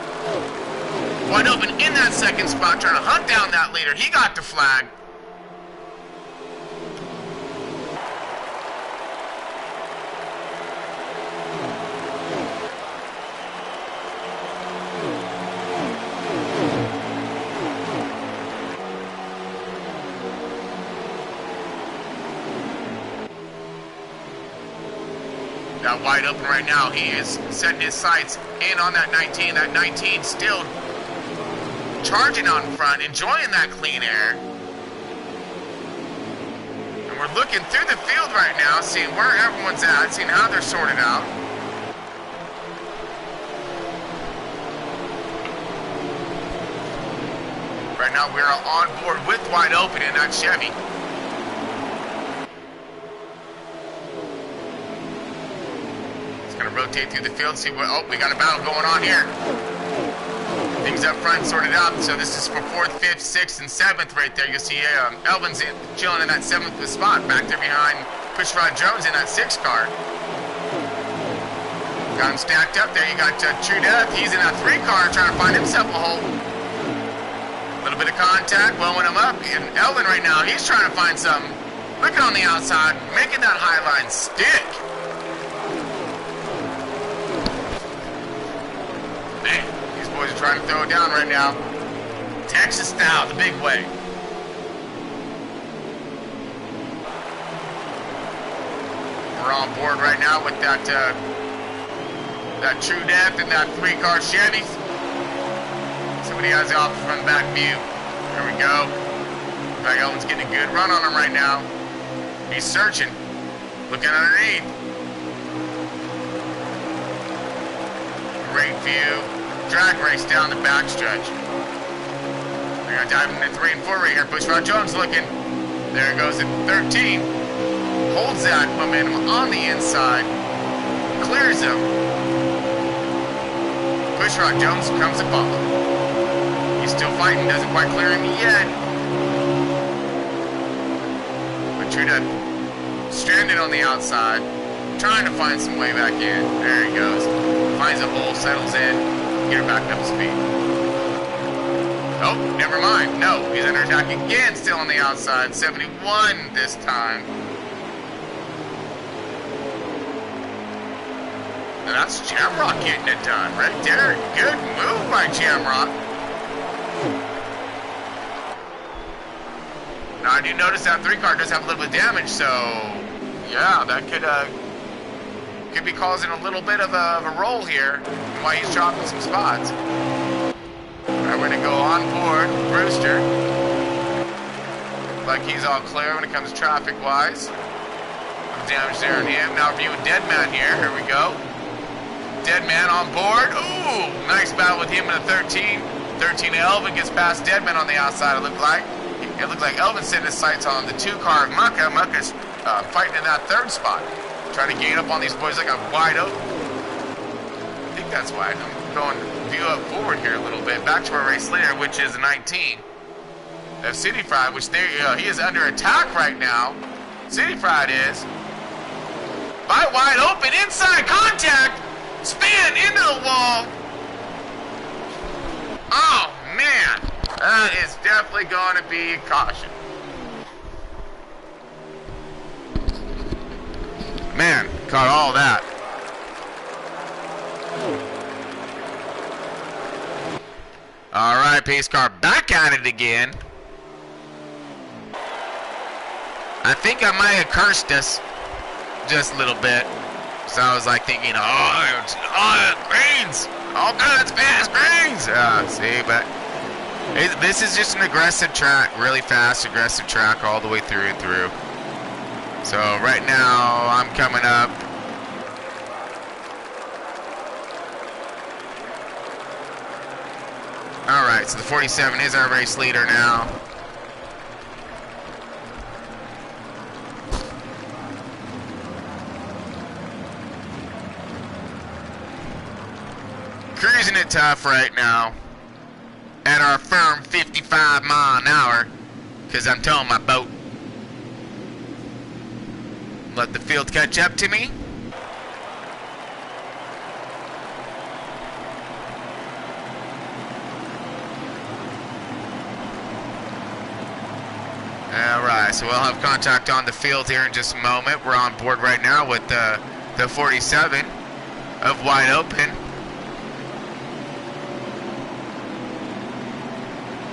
Wide open in that second spot, trying to hunt down that leader. He got the flag. Got wide open right now. He is setting his sights in on that 19. That 19 still charging on front, enjoying that clean air. And we're looking through the field right now, seeing where everyone's at, seeing how they're sorted out. Right now we're on board with wide open in that Chevy. Rotate through the field, see what, oh, we got a battle going on here. Things up front sorted out, so this is for 4th, 5th, 6th, and 7th right there. You'll see Elvin's chilling in that 7th spot, back there behind Pushrod Jones in that 6th car. Got him stacked up there. You got True Death, he's in that 3 car trying to find himself a hole. A little bit of contact, blowing him up, and Elvin right now, he's trying to find something. Looking on the outside, making that high line stick. Boys are trying to throw it down right now. Texas style, the big way. We're on board right now with that that True Death and that 3-car Chevy. Somebody has it off from the back view. There we go. In fact, Elvin's getting a good run on him right now. He's searching, looking underneath. Great view. Drag race down the backstretch. We're going to dive into 3 and 4 right here. Pushrod Jones looking. There goes at 13. Holds that momentum on the inside. Clears him. Pushrod Jones comes to follow. He's still fighting. Doesn't quite clear him yet. But Truda stranded on the outside. Trying to find some way back in. There he goes. Finds a hole, settles in. Get her back up to speed. Oh, never mind. No, he's under attack again, still on the outside. 71 this time. And that's Jamrock getting it done right there. Good move by Jamrock. Now, I do notice that 3-car does have a little bit of damage, so yeah, that could be causing a little bit of a roll here while he's chopping some spots. Alright, we're gonna go on board Brewster. Like he's all clear when it comes traffic-wise. No damage there on him. Now reviewing Deadman here. Here we go. Deadman on board. Ooh, nice battle with him in the 13. 13 Elvin gets past Deadman on the outside, it looked like. It looked like Elvin setting his sights on the 2-car of Mucka. Mucka's fighting in that 3rd spot. Trying to gain up on these boys like a wide open. I think that's why I'm going view up forward here a little bit. Back to our race leader, which is 19. Of City Fried, which he is under attack right now. City Fried is. By wide open, inside contact. Spin into the wall. Oh, man. That is definitely going to be caution. Man, caught all that. All right, pace car back at it again. I think I might have cursed us just a little bit. So I was like thinking, greens. Oh, God, it's fast greens. See, but this is just an aggressive track, really fast, aggressive track all the way through and through. So right now, I'm coming up. Alright, so the 47 is our race leader now. Cruising it tough right now at our firm 55 mile an hour, because I'm towing my boat. Let the field catch up to me. Alright, so we'll have contact on the field here in just a moment. We're on board right now with the 47 of Wide Open.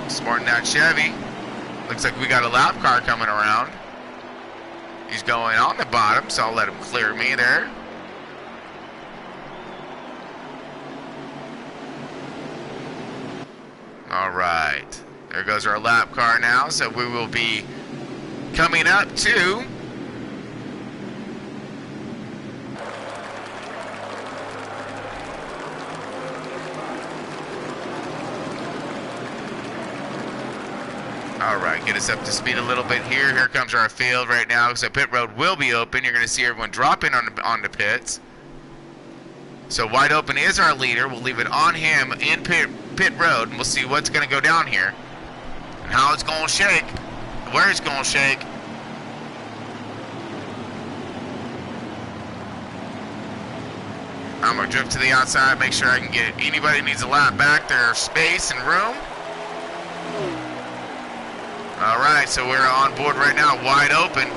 Sporting that Chevy. Looks like we got a lap car coming around. He's going on the bottom, so I'll let him clear me there. Alright. There goes our lap car now, so we will be coming up to Alright, get us up to speed a little bit here. Here comes our field right now, so pit road will be open. You're going to see everyone drop in on the pits. So Wide Open is our leader. We'll leave it on him in pit road, and we'll see what's going to go down here. And how it's going to shake. Where it's going to shake. I'm going to drift to the outside, make sure I can get anybody who needs a lap back their space and room. Alright, so we're on board right now, Wide Open.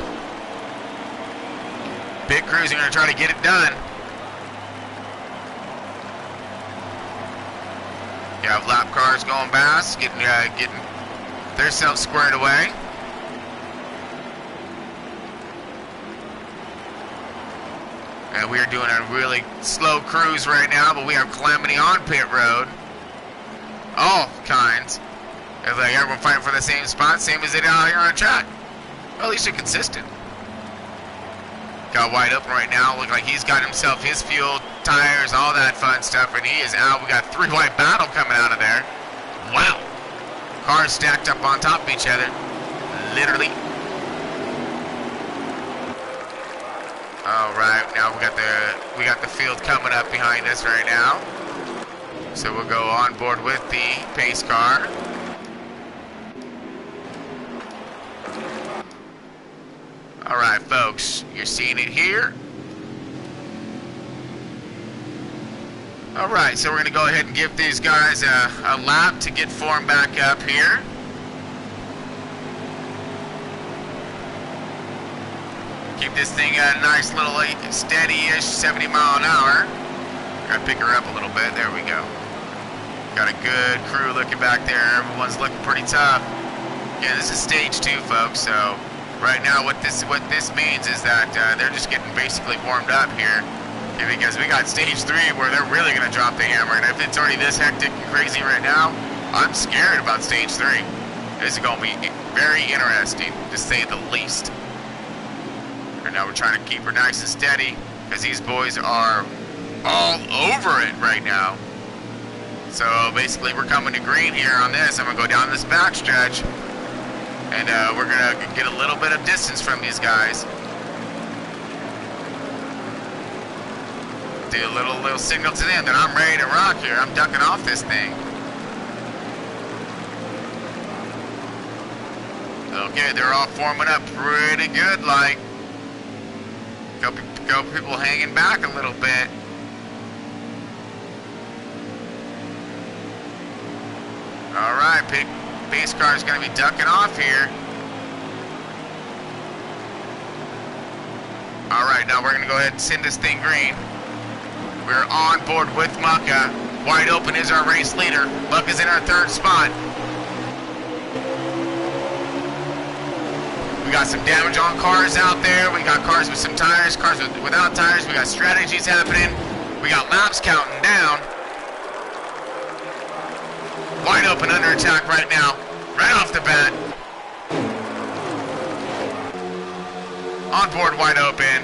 Pit crews are going to try to get it done. You have lap cars going past, getting themselves squared away. And we are doing a really slow cruise right now, but we have calamity on pit road. All kinds. It's like everyone fighting for the same spot, same as it out here on track. Well, at least they're consistent. Got Wide Open right now. Look like he's got himself his fuel, tires, all that fun stuff, and he is out. We got 3-wide battle coming out of there. Wow. Cars stacked up on top of each other. Literally. All right, now we got the field coming up behind us right now. So we'll go on board with the pace car. All right, folks, you're seeing it here. All right, so we're going to go ahead and give these guys a lap to get formed back up here. Keep this thing at a nice little steady-ish 70 mile an hour. Gotta pick her up a little bit. There we go. Got a good crew looking back there. Everyone's looking pretty tough. Yeah, this is stage 2, folks, so right now what this means is that they're just getting basically warmed up here, because we got stage 3 where they're really going to drop the hammer, and if it's already this hectic and crazy right now, I'm scared about stage 3. This is going to be very interesting, to say the least. Right now we're trying to keep her nice and steady, because these boys are all over it right now. So basically we're coming to green here on this. I'm going to go down this back stretch. And we're going to get a little bit of distance from these guys. Do a little signal to them that I'm ready to rock here. I'm ducking off this thing. Okay, they're all forming up pretty good, like. Couple people hanging back a little bit. All right, pace car is going to be ducking off here. All right, now we're going to go ahead and send this thing green. We're on board with Mucka. Wide Open is our race leader. Mucka's in our 3rd spot. We got some damage on cars out there. We got cars with some tires, cars without tires. We got strategies happening. We got laps counting down. Wide Open under attack right now, right off the bat. On board Wide Open.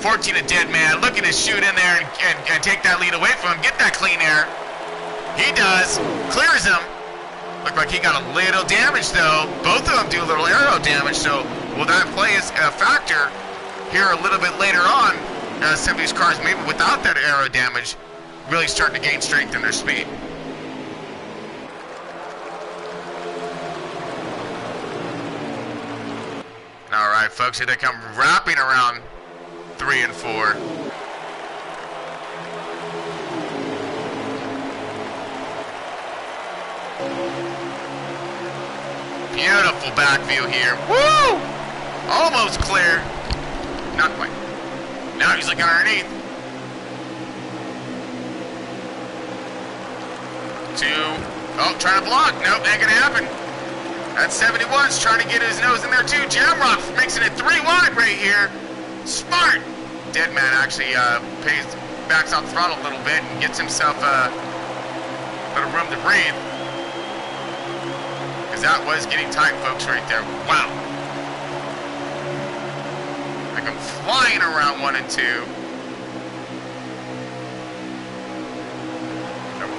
14 a dead man, looking to shoot in there and take that lead away from him. Get that clean air. He does. Clears him. Looked like he got a little damage though. Both of them do a little aero damage, so will that play as a factor here a little bit later on? Some of these cars, maybe without that aero damage, really starting to gain strength in their speed. All right, folks, here they come wrapping around 3 and 4. Beautiful back view here. Woo! Almost clear. Not quite. Now he's looking underneath. 2. Oh, trying to block. Nope, ain't gonna happen. That 71's trying to get his nose in there too. Jamrock mixing it 3 wide right here. Smart. Deadman actually backs off the throttle a little bit and gets himself a little room to breathe. Because that was getting tight, folks, right there. Wow. Like I'm flying around 1 and 2.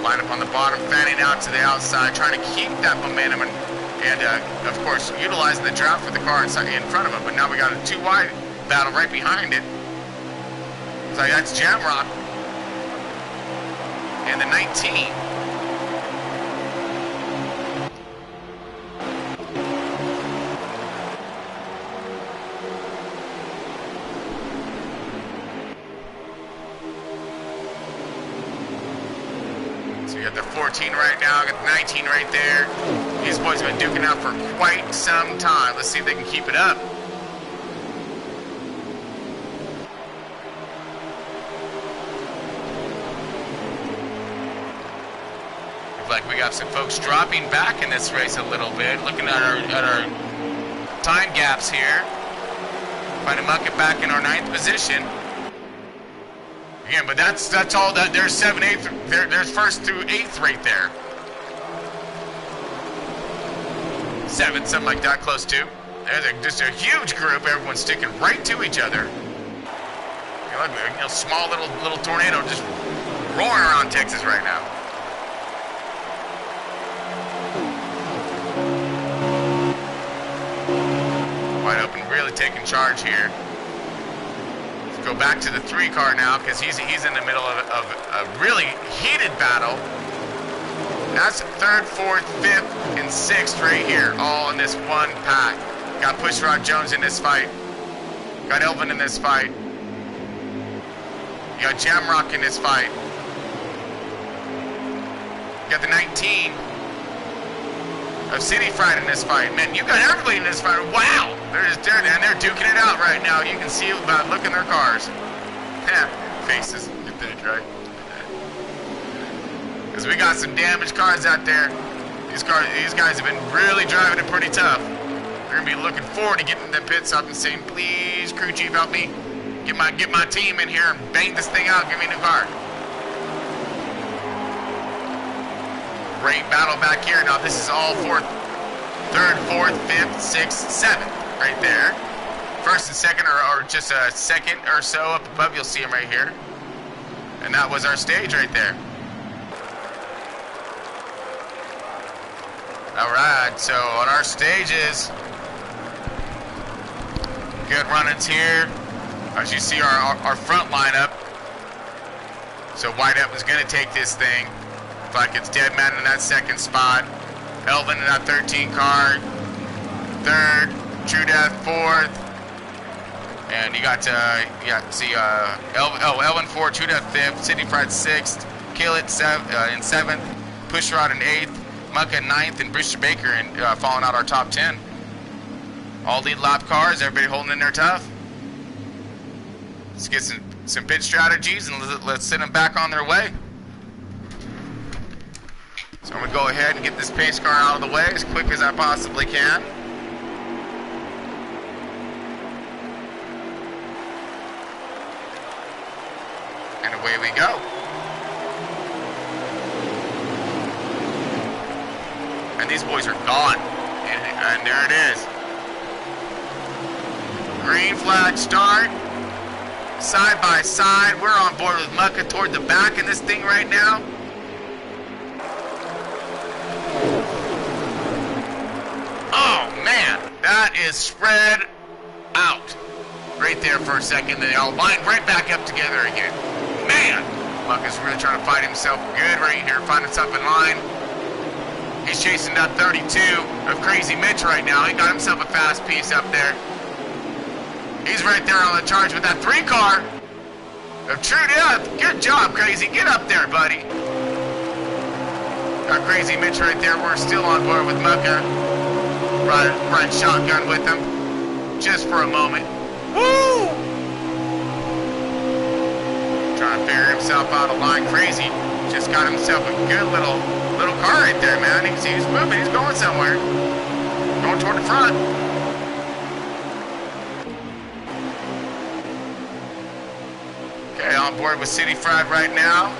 Line up on the bottom, fanning out to the outside, trying to keep that momentum and of course, utilizing the draft with the car in front of him. But now we got a 2 wide battle right behind it. So that's Jamrock. And the 19. So you got the 14 right now, got the 19 right there. These boys have been duking out for quite some time. Let's see if they can keep it up. Looks like we got some folks dropping back in this race a little bit. Looking at our time gaps here. Trying to muck it back in our 9th position. Again, but that's all that. There's 7, 8. There's 1st through 8th right there. 7, something like that, close to. There's just a huge group. Everyone's sticking right to each other. You know, small little tornado just roaring around Texas right now. Wide open, really taking charge here. Let's go back to the 3 car now because he's in the middle of a really heated battle. That's 3rd, 4th, 5th, and 6th right here, all in this one pack. Got Pushrod Jones in this fight. Got Elvin in this fight. You got Jamrock in this fight. You got the 19 of City Fright in this fight. Man, you got everybody in this fight. Wow! They're duking it out right now. You can see it by looking at their cars. Faces, you think, right? Because we got some damaged cars out there. These guys have been really driving it pretty tough. They're gonna be looking forward to getting the pits up and saying, "Please, crew chief, help me. Get my team in here and bang this thing out. Give me a new car." Great battle back here. Now this is all 4th, 3rd, 4th, 5th, 6th, 7th, right there. 1st and 2nd, or just a 2nd or so up above. You'll see them right here. And that was our stage right there. Alright, so on our stages, good run-ins here. As you see our front lineup. So Whiteout was going to take this thing. Looks like it's Deadman in that 2nd spot. Elvin in that 13 car. 3rd, True Death 4th. And you got Elvin 4th, True Death 5th, City Fright 6th, Kill It in 7th, Pushrod in 8th, Mucka 9th, and Brewster Baker falling out our top 10. All lead lap cars, everybody holding in there tough. Let's get some pit strategies and let's send them back on their way. So I'm going to go ahead and get this pace car out of the way as quick as I possibly can. And away we go. And these boys are gone. And there it is. Green flag start. Side by side. We're on board with Mucka toward the back in this thing right now. that is spread out right there for a second. Then they all line right back up together again. Man, Mucka's really trying to find himself good right here, find himself in line. He's chasing that 32 of Crazy Mitch right now. He got himself a fast piece up there. He's right there on the charge with that 3 car of True Death. Good job, Crazy. Get up there, buddy. Got Crazy Mitch right there. We're still on board with Mucka. Ride shotgun with him just for a moment. Woo! Trying to figure himself out of line. Crazy just got himself a good little car right there, man. He's moving. He's going somewhere. Going toward the front. Okay, on board with City Fried right now.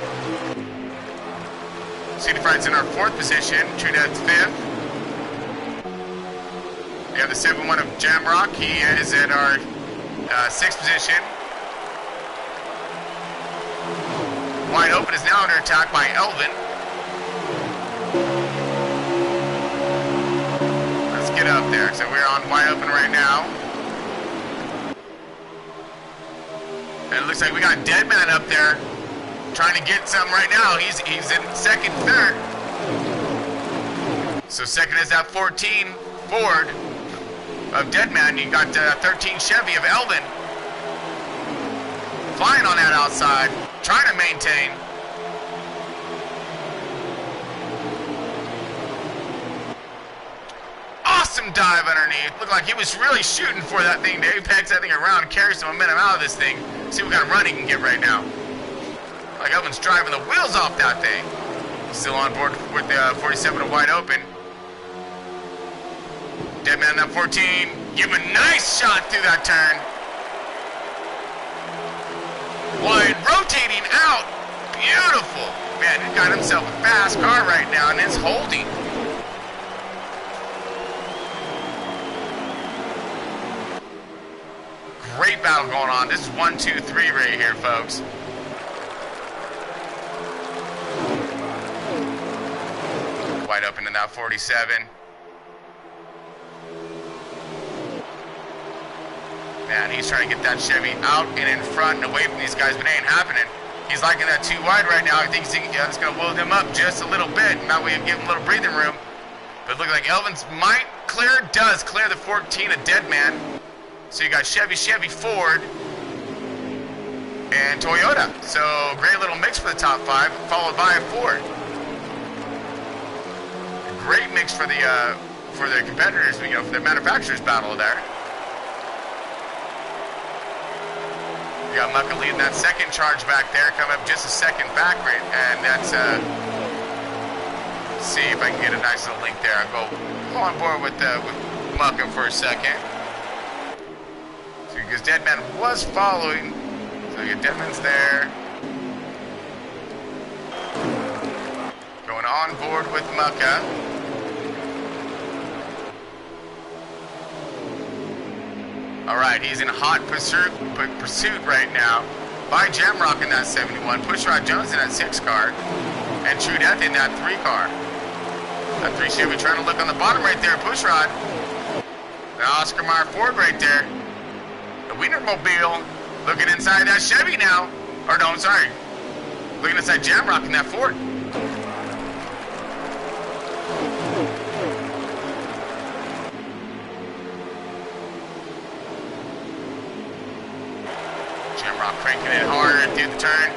City Fried's in our 4th position. True Death's 5th. We have the 7-1 of Jamrock. He is at our 6th position. Wide Open is now under attack by Elvin. Let's get up there. So we're on Wide Open right now. And it looks like we got Deadman up there trying to get some right now. He's in 2nd, 3rd. So 2nd is that 14 Ford of Deadman. You got 13 Chevy of Elvin. Flying on that outside, trying to maintain. Awesome dive underneath. Looked like he was really shooting for that thing to apex that thing around and carry some momentum out of this thing. See what kind of run he can get right now. Like Elvin's driving the wheels off that thing. Still on board with the 47 of Wide Open. Deadman that 14. Give him a nice shot through that turn. Wide rotating out. Beautiful. Man, he got himself a fast car right now and it's holding. Great battle going on. This is 1, 2, 3 right here, folks. Wide Open in that 47. Man, he's trying to get that Chevy out and in front and away from these guys, but it ain't happening. He's liking that 2 wide right now. I think it's going to load him up just a little bit, and that way give him a little breathing room. But it looks like Elvin's might clear, does clear the 14 of Deadman. So you got Chevy, Ford, and Toyota. So great little mix for the top 5, followed by a Ford. Great mix for the competitors, you know, for the manufacturers battle there. We got Mucka leading that 2nd charge back there, coming up just a 2nd back, right? And that's let's see if I can get a nice little link there. I'll go on board with Mucka for a second. Because Deadman was following. So you get Deadman's there. Going on board with Mucka. Alright, he's in hot pursuit right now by Jamrock in that 71. Pushrod Jones in that 6 car. And True Death in that 3 car. That 3 Chevy trying to look on the bottom right there. Pushrod. The Oscar Mayer Ford right there. The Wienermobile looking inside that Chevy now. Or no, I'm sorry. Looking inside Jamrock in that Ford. Jamrock cranking it harder through the turn.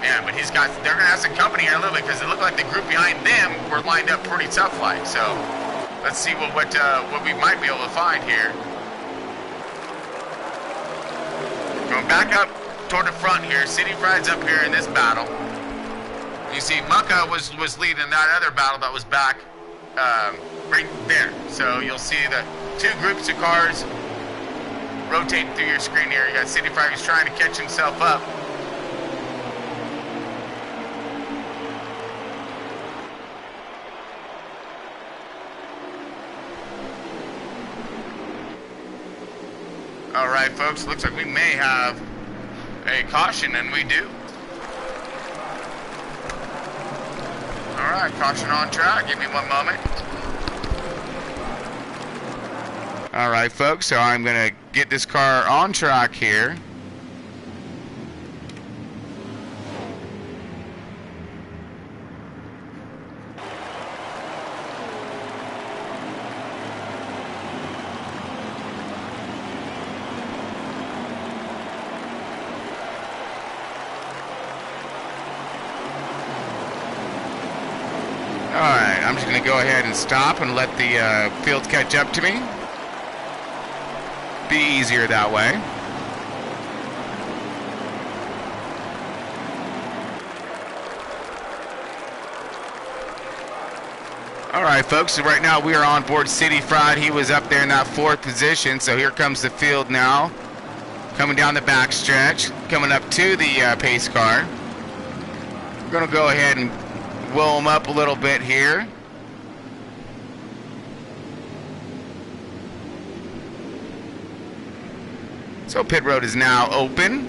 Man, but they're going to have some company here a little bit because it looked like the group behind them were lined up pretty tough like. So let's see what we might be able to find here. Going back up toward the front here. City Fried's up here in this battle. You see Mucka was leading that other battle that was back right there. So you'll see the 2 groups of cars rotating through your screen here. You got City Fried who's trying to catch himself up. Alright folks, looks like we may have a caution, and we do. Alright, caution on track. Give me one moment. Alright folks, so I'm going to get this car on track here. Alright, I'm just going to go ahead and stop and let the field catch up to me. Be easier that way. Alright folks, so right now we are on board City Fried. He was up there in that 4th position, so here comes the field now. Coming down the back stretch, coming up to the pace car. We're going to go ahead and will him up a little bit here. So pit road is now open.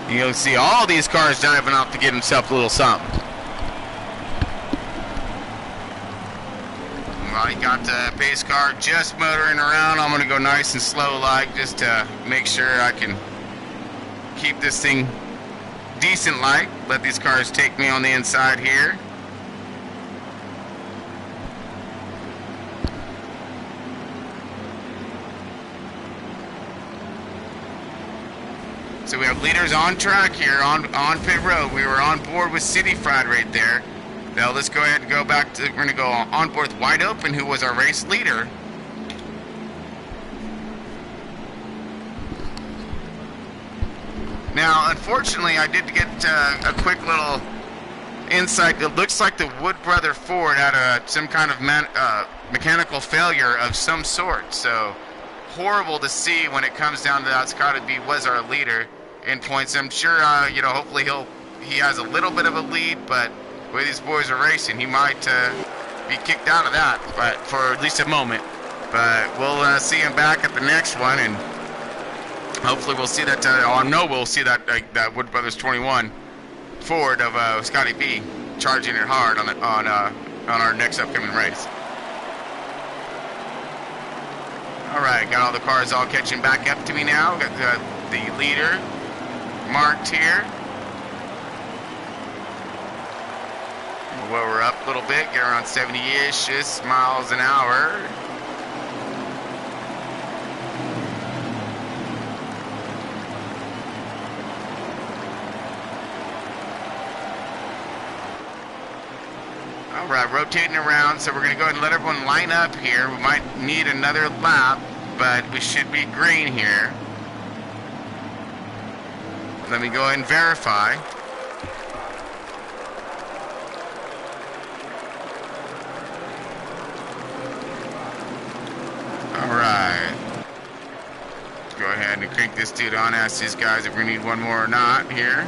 You'll see all these cars diving off to get himself a little something. Well, he got the pace car just motoring around. I'm going to go nice and slow like just to make sure I can keep this thing decent like. Let these cars take me on the inside here. So we have leaders on track here on pit road. We were on board with City Fried right there. Now let's go ahead and go back to, we're going to go on board with Wide Open, who was our race leader. Now, unfortunately, I did get a quick little insight. It looks like the Wood Brother Ford had some kind of mechanical failure of some sort. So horrible to see when it comes down to that. Scotty B was our leader in points. I'm sure, hopefully he has a little bit of a lead, but the way these boys are racing, he might be kicked out of that, but for at least a moment. But we'll see him back at the next one, and hopefully we'll see that. I know we'll see that Wood Brothers 21 Ford of Scotty B charging it hard on our next upcoming race. All right, got all the cars all catching back up to me now. Got the leader marked here. Well, we're up a little bit, get around 70-ish miles an hour. All right, rotating around, so we're going to go ahead and let everyone line up here. We might need another lap, but we should be green here. Let me go ahead and verify. All right. Let's go ahead and crank this dude on, ask these guys if we need one more or not here.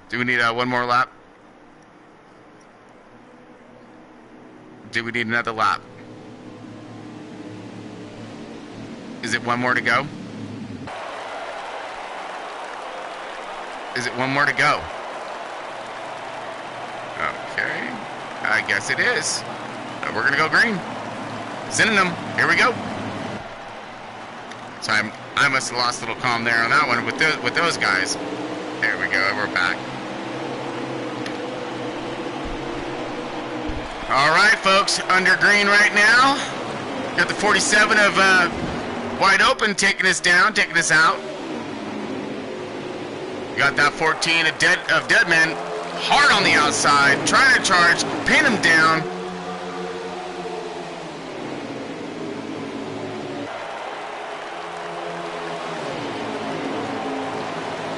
Do we need one more lap? Do we need another lap? Is it one more to go? Is it one more to go? Okay, I guess it is. We're gonna go green. Sending them. Here we go. So I must have lost a little calm there on that one with those guys. There we go. We're back. All right, folks, under green right now. Got the 47 of Wide Open taking us down, taking us out. Got that 14 of Deadman hard on the outside, trying to charge, pin him down.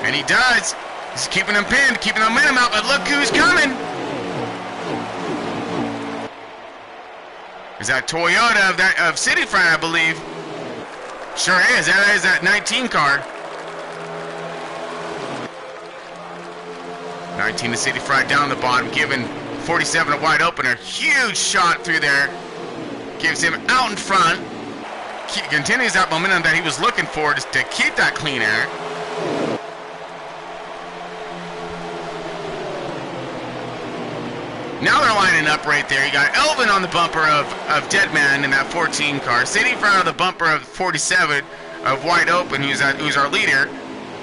And he does. He's keeping him pinned, keeping the momentum out, but look who's coming. Is that Toyota of City Fried, I believe? Sure is. That is that 19 car. 19 to City Fried down the bottom, giving 47 a Wide Open. A huge shot through there. Gives him out in front. Continues that momentum that he was looking for just to keep that clean air. Now they're lining up right there. You got Elvin on the bumper of Deadman in that 14 car, sitting in front of the bumper of 47 of Wide Open, who's our leader,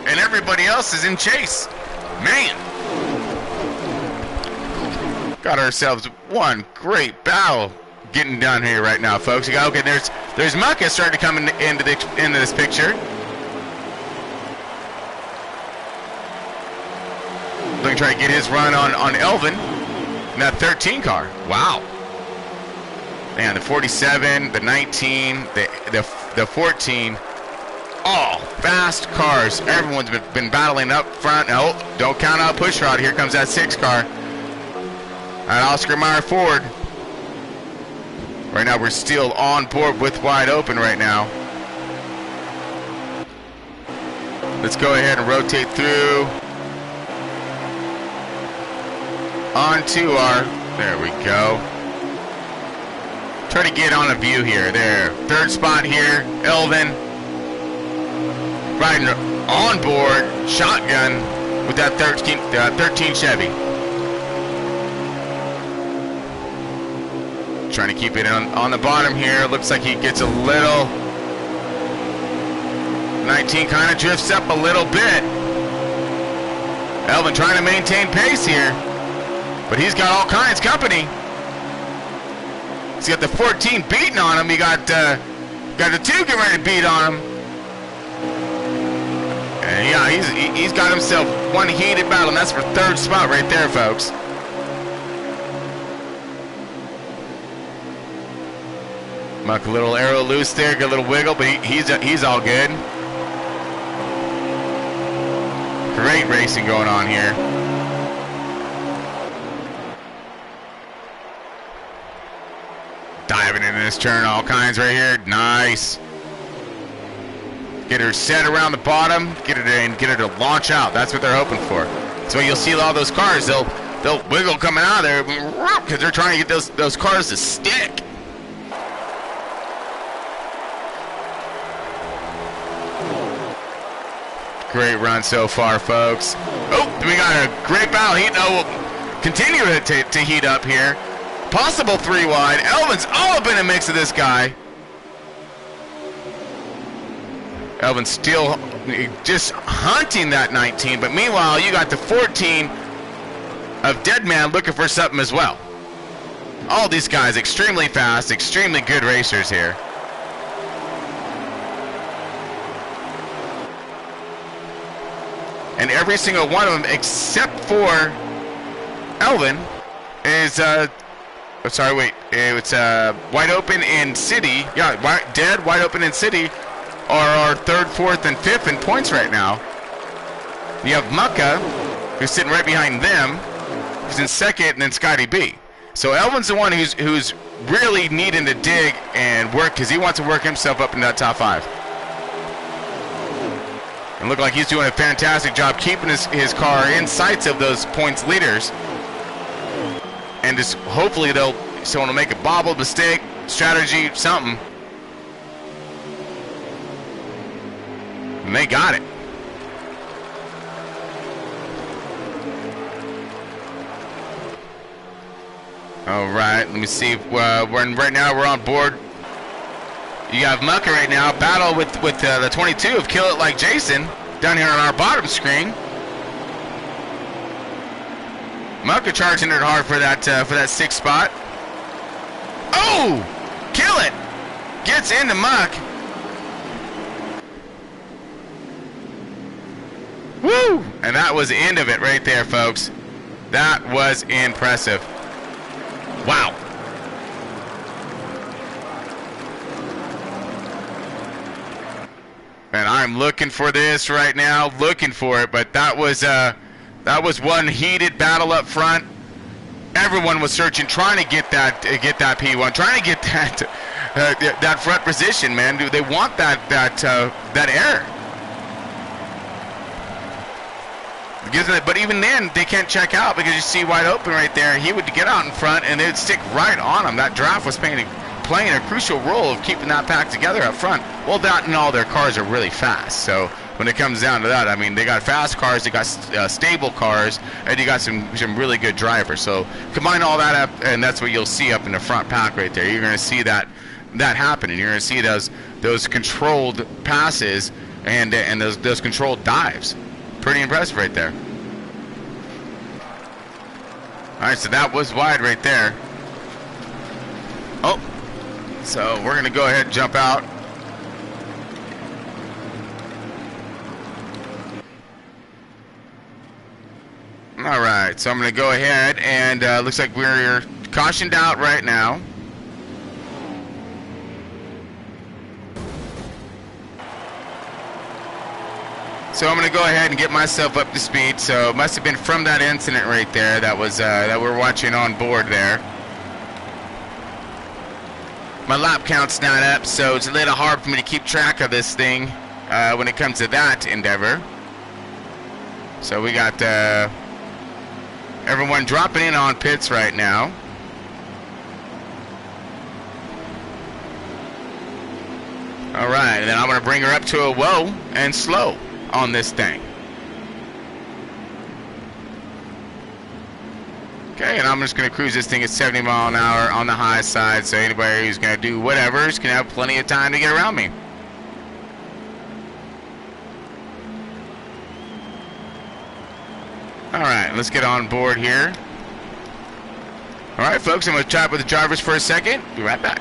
and everybody else is in chase. Man, got ourselves one great battle getting done here right now, folks. You got, okay, there's Mucka starting to come into this picture. Looking to try to get his run on Elvin in that 13 car. Wow. Man, the 47, the 19, the 14. All fast cars. Everyone's been battling up front. Oh, don't count out Pushrod. Here comes that 6 car. And Oscar Mayer Ford. Right now we're still on board with Wide Open right now. Let's go ahead and rotate through. Onto our, there we go. Try to get on a view here. There. 3rd spot here. Elvin. Riding on board, shotgun with that 13 Chevy. Trying to keep it on the bottom here. Looks like he gets a little. 19 kind of drifts up a little bit. Elvin trying to maintain pace here, but he's got all kinds of company. He's got the 14 beating on him. He got the 2 getting ready to beat on him. And yeah, he's got himself one heated battle, and that's for 3rd spot right there, folks. Muck a little arrow loose there, get a little wiggle, but he's all good. Great racing going on here. Diving into this turn, all kinds right here. Nice. Get her set around the bottom, get her in, get her to launch out. That's what they're hoping for. So you'll see all those cars, they'll wiggle coming out of there because they're trying to get those cars to stick. Great run so far, folks. Oh, we got a great battle. We'll continue to heat up here. Possible 3 wide. Elvin's all up in the mix of this guy. Elvin still just hunting that 19, but meanwhile, you got the 14 of Deadman looking for something as well. All these guys extremely fast, extremely good racers here. And every single one of them, except for Elvin, is, sorry, wait, it's Wide Open in City. Yeah, Wide Open in City are our 3rd, 4th, and 5th in points right now. You have Mucka, who's sitting right behind them, who's in 2nd, and then Scotty B. So Elvin's the one who's really needing to dig and work because he wants to work himself up in that top 5. And look like he's doing a fantastic job keeping his car in sights of those points leaders. And just hopefully someone will make a bobble, mistake, strategy, something. And they got it. All right, let me see if right now we're on board. You have Mucka right now battle with the 22 of Kill It Like Jason down here on our bottom screen. Mucka charging it hard for that 6th spot. Oh, Kill It gets into Muck. Woo! And that was the end of it right there, folks. That was impressive. Wow. And I'm looking for this right now, looking for it, but that was one heated battle up front. Everyone was searching, trying to get that P1, trying to get that front position, man. They want that air. But even then, they can't check out because you see Wide Open right there. He would get out in front, and they'd stick right on him. That draft was playing a crucial role of keeping that pack together up front. Well, that and all their cars are really fast, so when it comes down to that. I mean, they got fast cars, they got stable cars, and you got some really good drivers. So combine all that up, and that's what you'll see up in the front pack right there. You're going to see that happening. You're going to see those controlled passes and those controlled dives. Pretty impressive right there. All right, so that was wide right there. Oh, so we're going to go ahead and jump out. All right, so I'm going to go ahead and looks like we're cautioned out right now. So I'm going to go ahead and get myself up to speed. So it must have been from that incident right there that was that we're watching on board there. My lap count's not up, so it's a little hard for me to keep track of this thing when it comes to that endeavor. So we got everyone dropping in on pits right now. All right, and then I'm going to bring her up to a whoa and slow on this thing. Okay, and I'm just going to cruise this thing at 70 mile an hour on the high side, so anybody who's going to do whatever is going to have plenty of time to get around me. Alright, let's get on board here. Alright, folks, I'm going to chat with the drivers for a second. Be right back.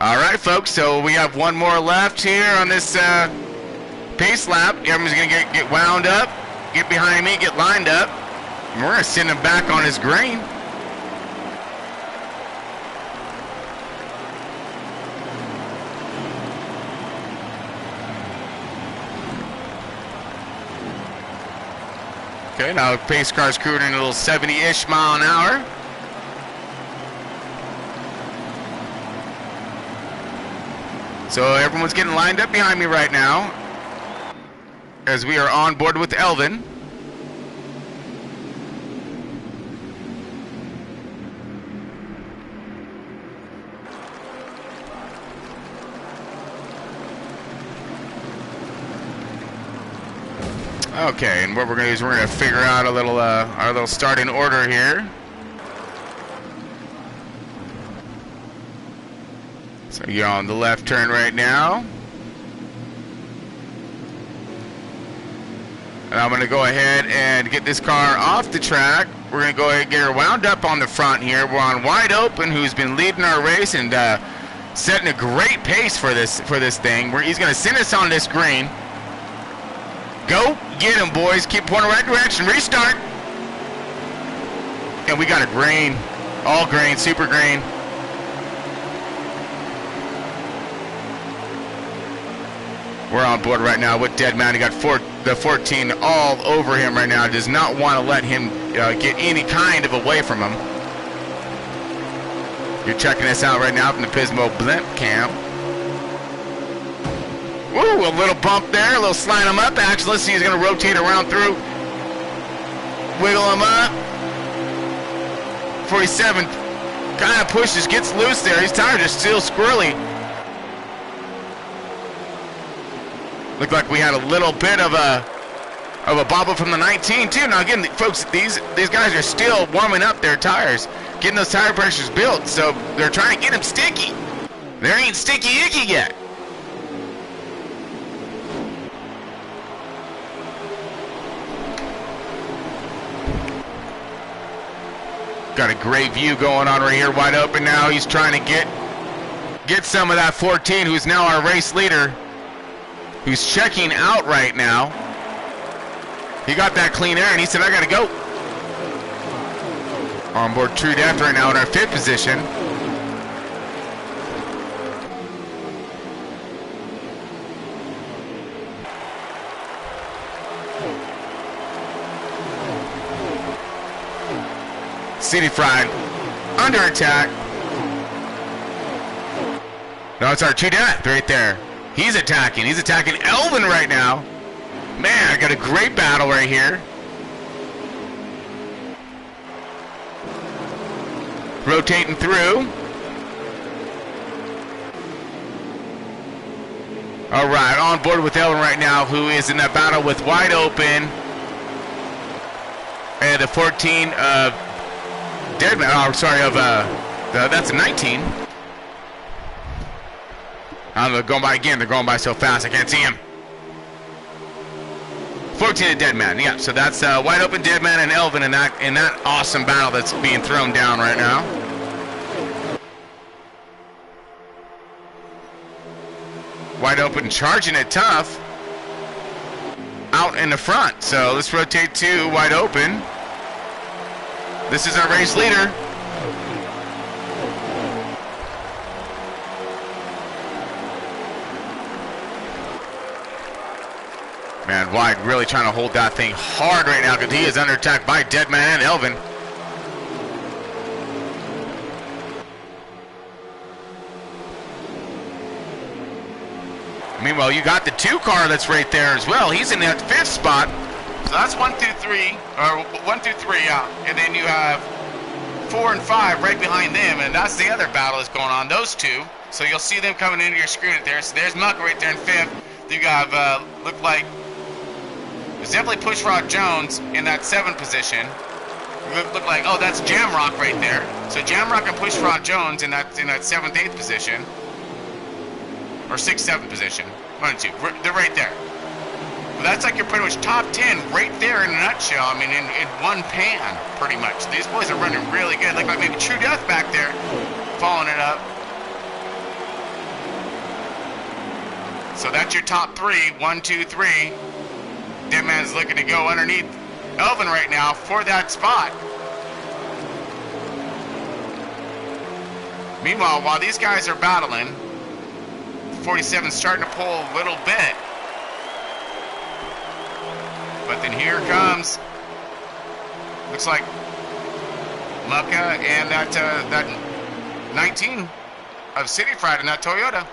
Alright, folks, so we have one more left here on this pace lap. Everyone's going to get wound up, get behind me, get lined up. And we're going to send him back on his green. Okay, now pace car's cruising a little 70-ish mile an hour. So everyone's getting lined up behind me right now as we are on board with Elvin. Okay, and what we're going to do is we're going to figure out a little our little starting order here. So you're on the left turn right now. And I'm going to go ahead and get this car off the track. We're going to go ahead and get her wound up on the front here. We're on Wide Open, who's been leading our race and setting a great pace for this thing. He's going to send us on this green. Go get him, boys. Keep pointing the right direction. Restart. And we got a green. All green. Super green. We're on board right now with Deadman. He got the 14 all over him right now. Does not want to let him get any kind of away from him. You're checking this out right now from the Pismo blimp cam. Woo, a little bump there, a little slide him up. Actually, let's see, he's going to rotate around through. Wiggle him up. 47 kind of pushes, gets loose there. His tires are still squirrely. Looked like we had a little bit of a bobble from the 19 too. Now again, folks, these guys are still warming up their tires, getting those tire pressures built. So they're trying to get them sticky. There ain't sticky icky yet. Got a great view going on right here, Wide Open now. He's trying to get some of that 14, who's now our race leader, who's checking out right now. He got that clean air and he said, I gotta go. On board True Death right now in our 5th position. City Fried under attack. No, it's our two death right there. He's attacking. He's attacking Elvin right now. Man, I got a great battle right here. Rotating through. All right, on board with Elvin right now, who is in that battle with Wide Open. And the 14 of Deadman. Oh, sorry, of that's a 19. They're going by again. They're going by so fast, I can't see him. 14 of Deadman. Yeah, so that's Wide Open, Deadman, and Elvin in that awesome battle that's being thrown down right now. Wide Open charging it tough out in the front. So let's rotate to Wide Open. This is our race leader. Man, Wide really trying to hold that thing hard right now because he is under attack by Deadman and Elvin. Meanwhile, you got the 2 car that's right there as well. He's in that 5th spot. So that's 1, 2, 3, or 1, 2, 3, yeah. And then you have 4 and 5 right behind them, and that's the other battle that's going on. Those two. So you'll see them coming into your screen right there. So there's Muck right there in 5th. You got look like it's definitely Pushrod Jones in that 7th position. Look like, oh, that's Jamrock right there. So Jamrock and Pushrod Jones in that 7th, 8th position. Or 6th, 7th position. 1 and 2. They're right there. Well, that's like your pretty much top 10 right there in a nutshell. I mean, in one pan, pretty much. These boys are running really good. Look like maybe True Death back there, following it up. So that's your top 3. 1, 2, 3. Deadman's looking to go underneath Elvin right now for that spot. Meanwhile, while these guys are battling, 47's starting to pull a little bit. But then here comes, looks like Mucka and that 19 of City Fried in that Toyota.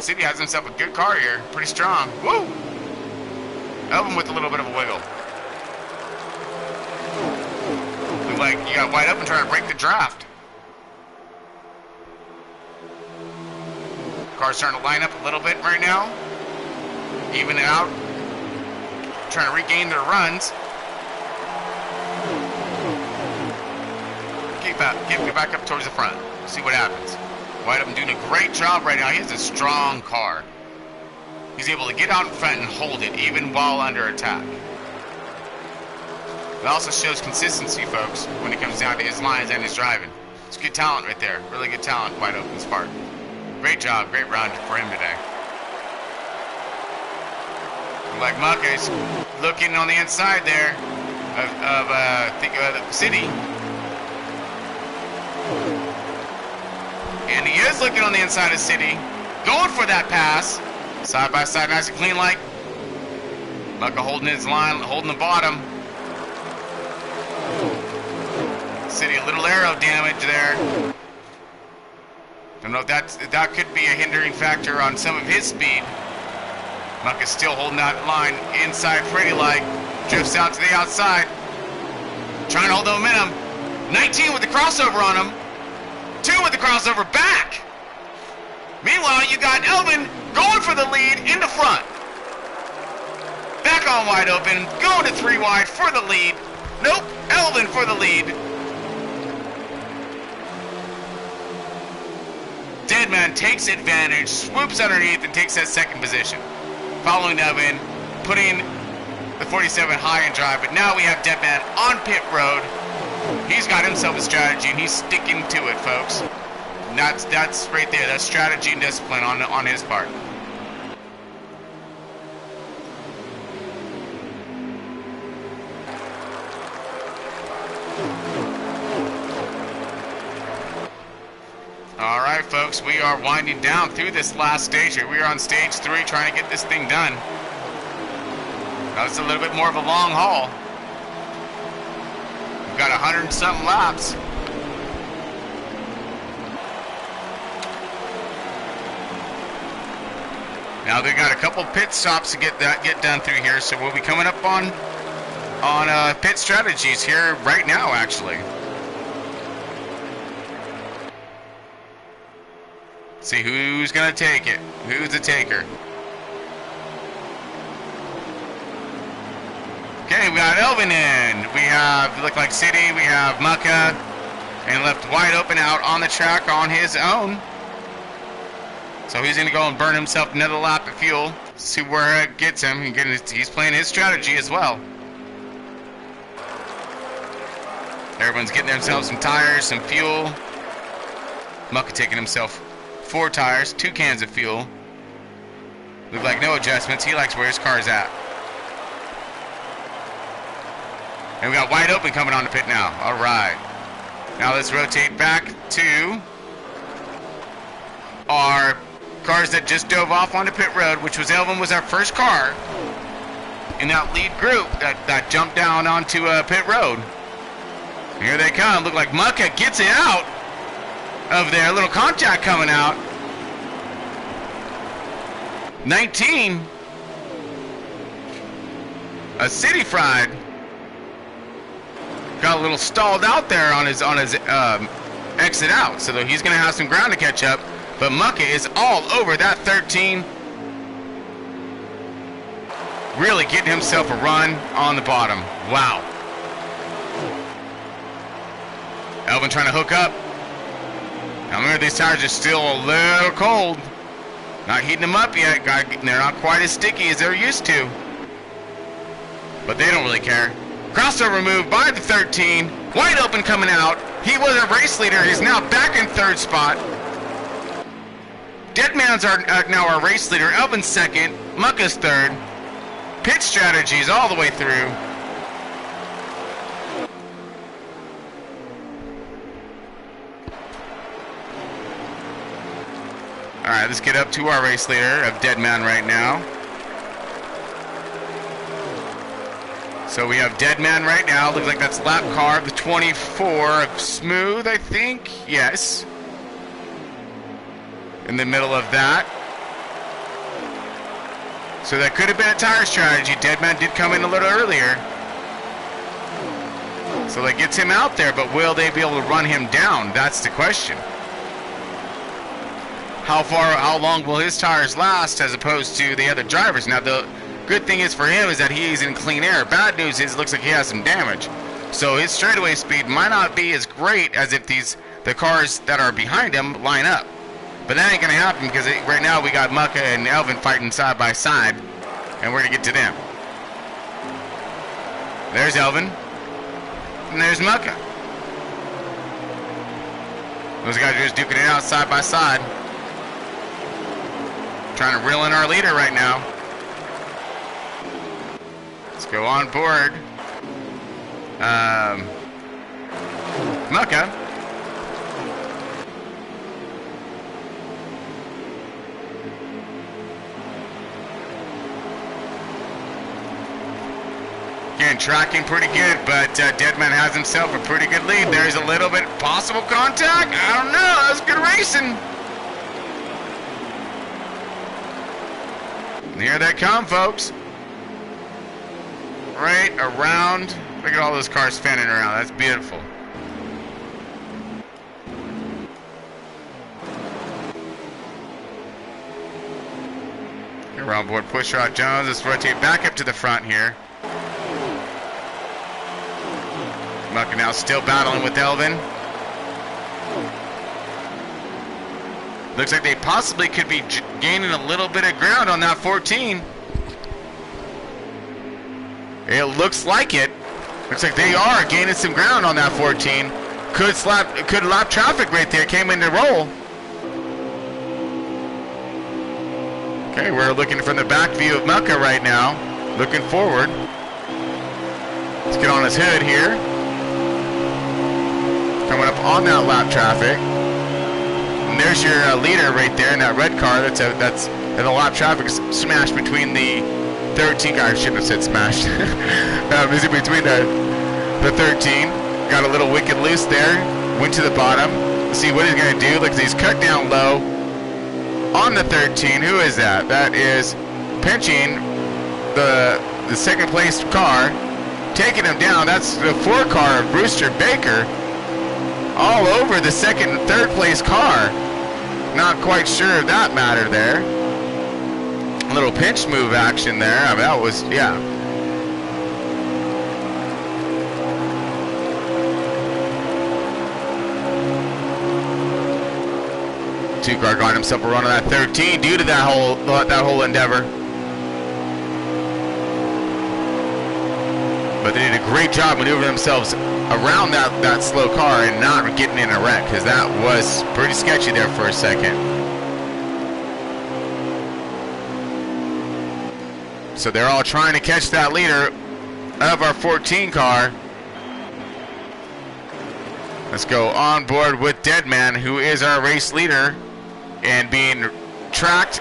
City has himself a good car here, pretty strong. Woo! Elvin with a little bit of a wiggle. Look like you got Wide Open trying to break the draft. Car's starting to line up a little bit right now. Even it out. Trying to regain their runs. Get back up towards the front. See what happens. Wide Open doing a great job right now. He has a strong car. He's able to get out in front and hold it even while under attack. It also shows consistency, folks, when it comes down to his lines and his driving. It's good talent right there. Really good talent, Wide Open's part. Great job, great run for him today. Like Muck is looking on the inside there of the City. And he is looking on the inside of City, going for that pass. Side by side, nice and clean like. Mucka holding his line, holding the bottom. City a little aero damage there. Don't know if that could be a hindering factor on some of his speed. Mucka's still holding that line inside pretty like. Drifts out to the outside. Trying to hold the momentum. 19 with the crossover on him. 2 with the crossover back. Meanwhile, you got Elvin going for the lead in the front. Back on Wide Open. Going to 3 wide for the lead. Nope. Elvin for the lead. Deadman takes advantage, swoops underneath, and takes that 2nd position. Following Elvin, putting the 47 high and dry. But now we have Deadman on pit road. He's got himself a strategy, and he's sticking to it, folks. And that's right there. That's strategy and discipline on his part. All right, folks, we are winding down through this last stage here. We are on stage 3 trying to get this thing done. That was a little bit more of a long haul. Got 100 and something laps. Now they got a couple pit stops to get done through here, so we'll be coming up on pit strategies here right now, actually. See who's gonna take it. Who's the taker? Okay, we got Elvin in. We have Look Like City. We have Mucka, and left wide open out on the track on his own. So he's going to go and burn himself another lap of fuel. See where it gets him. He's playing his strategy as well. Everyone's getting themselves some tires, some fuel. Mucka taking himself 4 tires, 2 cans of fuel. Look like no adjustments. He likes where his car's at. And we got wide open coming on the pit now. All right. Now let's rotate back to our cars that just dove off onto pit road, which was Elvin was our first car in that lead group that jumped down onto pit road. Here they come. Look like Mucka gets it out of there. A little contact coming out. 19. A City Fried got a little stalled out there on his exit out, so he's going to have some ground to catch up. But Mucka is all over that 13. Really getting himself a run on the bottom. Wow. Elvin trying to hook up. Now remember, these tires are still a little cold. Not heating them up yet. They're not quite as sticky as they're used to. But they don't really care. Crossover move by the 13. Wide open coming out. He was a race leader. He's now back in 3rd spot. Deadman's now our race leader. Elvin's 2nd. Mucka's 3rd. Pit strategies all the way through. Alright, let's get up to our race leader of Deadman right now. So we have Deadman right now. Looks like that's lap car of the 24 of Smooth, I think. Yes. In the middle of that. So that could have been a tire strategy. Deadman did come in a little earlier. So that gets him out there, but will they be able to run him down? That's the question. How long will his tires last as opposed to the other drivers? Now the good thing is for him is that he's in clean air. Bad news is it looks like he has some damage. So his straightaway speed might not be as great as if the cars that are behind him line up. But that ain't going to happen because right now we got Mucka and Elvin fighting side by side. And we're going to get to them. There's Elvin. And there's Mucka. Those guys are just duking it out side by side. Trying to reel in our leader right now. Let's go on board. Mucka. Again, tracking pretty good, but Deadman has himself a pretty good lead. There's a little bit possible contact. I don't know. That was good racing. And here they come, folks. Right around. Look at all those cars fanning around. That's beautiful. Here we're on board Pushrod Jones. Let's rotate back up to the front here. Mucka now still battling with Elvin. Looks like they possibly could be gaining a little bit of ground on that 14. It looks like it. Looks like they are gaining some ground on that 14. Could lap traffic right there. Came in to roll. Okay, we're looking from the back view of Mucka right now. Looking forward. Let's get on his hood here. Coming up on that lap traffic. And there's your leader right there in that red car. That's the lap traffic smashed between the 13 car. I shouldn't have said smashed. Is it between the 13? got a little wicked loose there. Went to the bottom. Let's see what he's going to do. Look, he's cut down low on the 13. Who is that? That is pinching the second place car, taking him down. That's the 4 car of Brewster Baker, all over the second and third place car. Not quite sure if that mattered there. A little pinch move action there. I mean, that was, yeah. Two-car got himself a run on that 13 due to that whole endeavor. But they did a great job maneuvering themselves around that slow car and not getting in a wreck, because that was pretty sketchy there for a second. So they're all trying to catch that leader of our 14 car. Let's go on board with Deadman, who is our race leader, and being tracked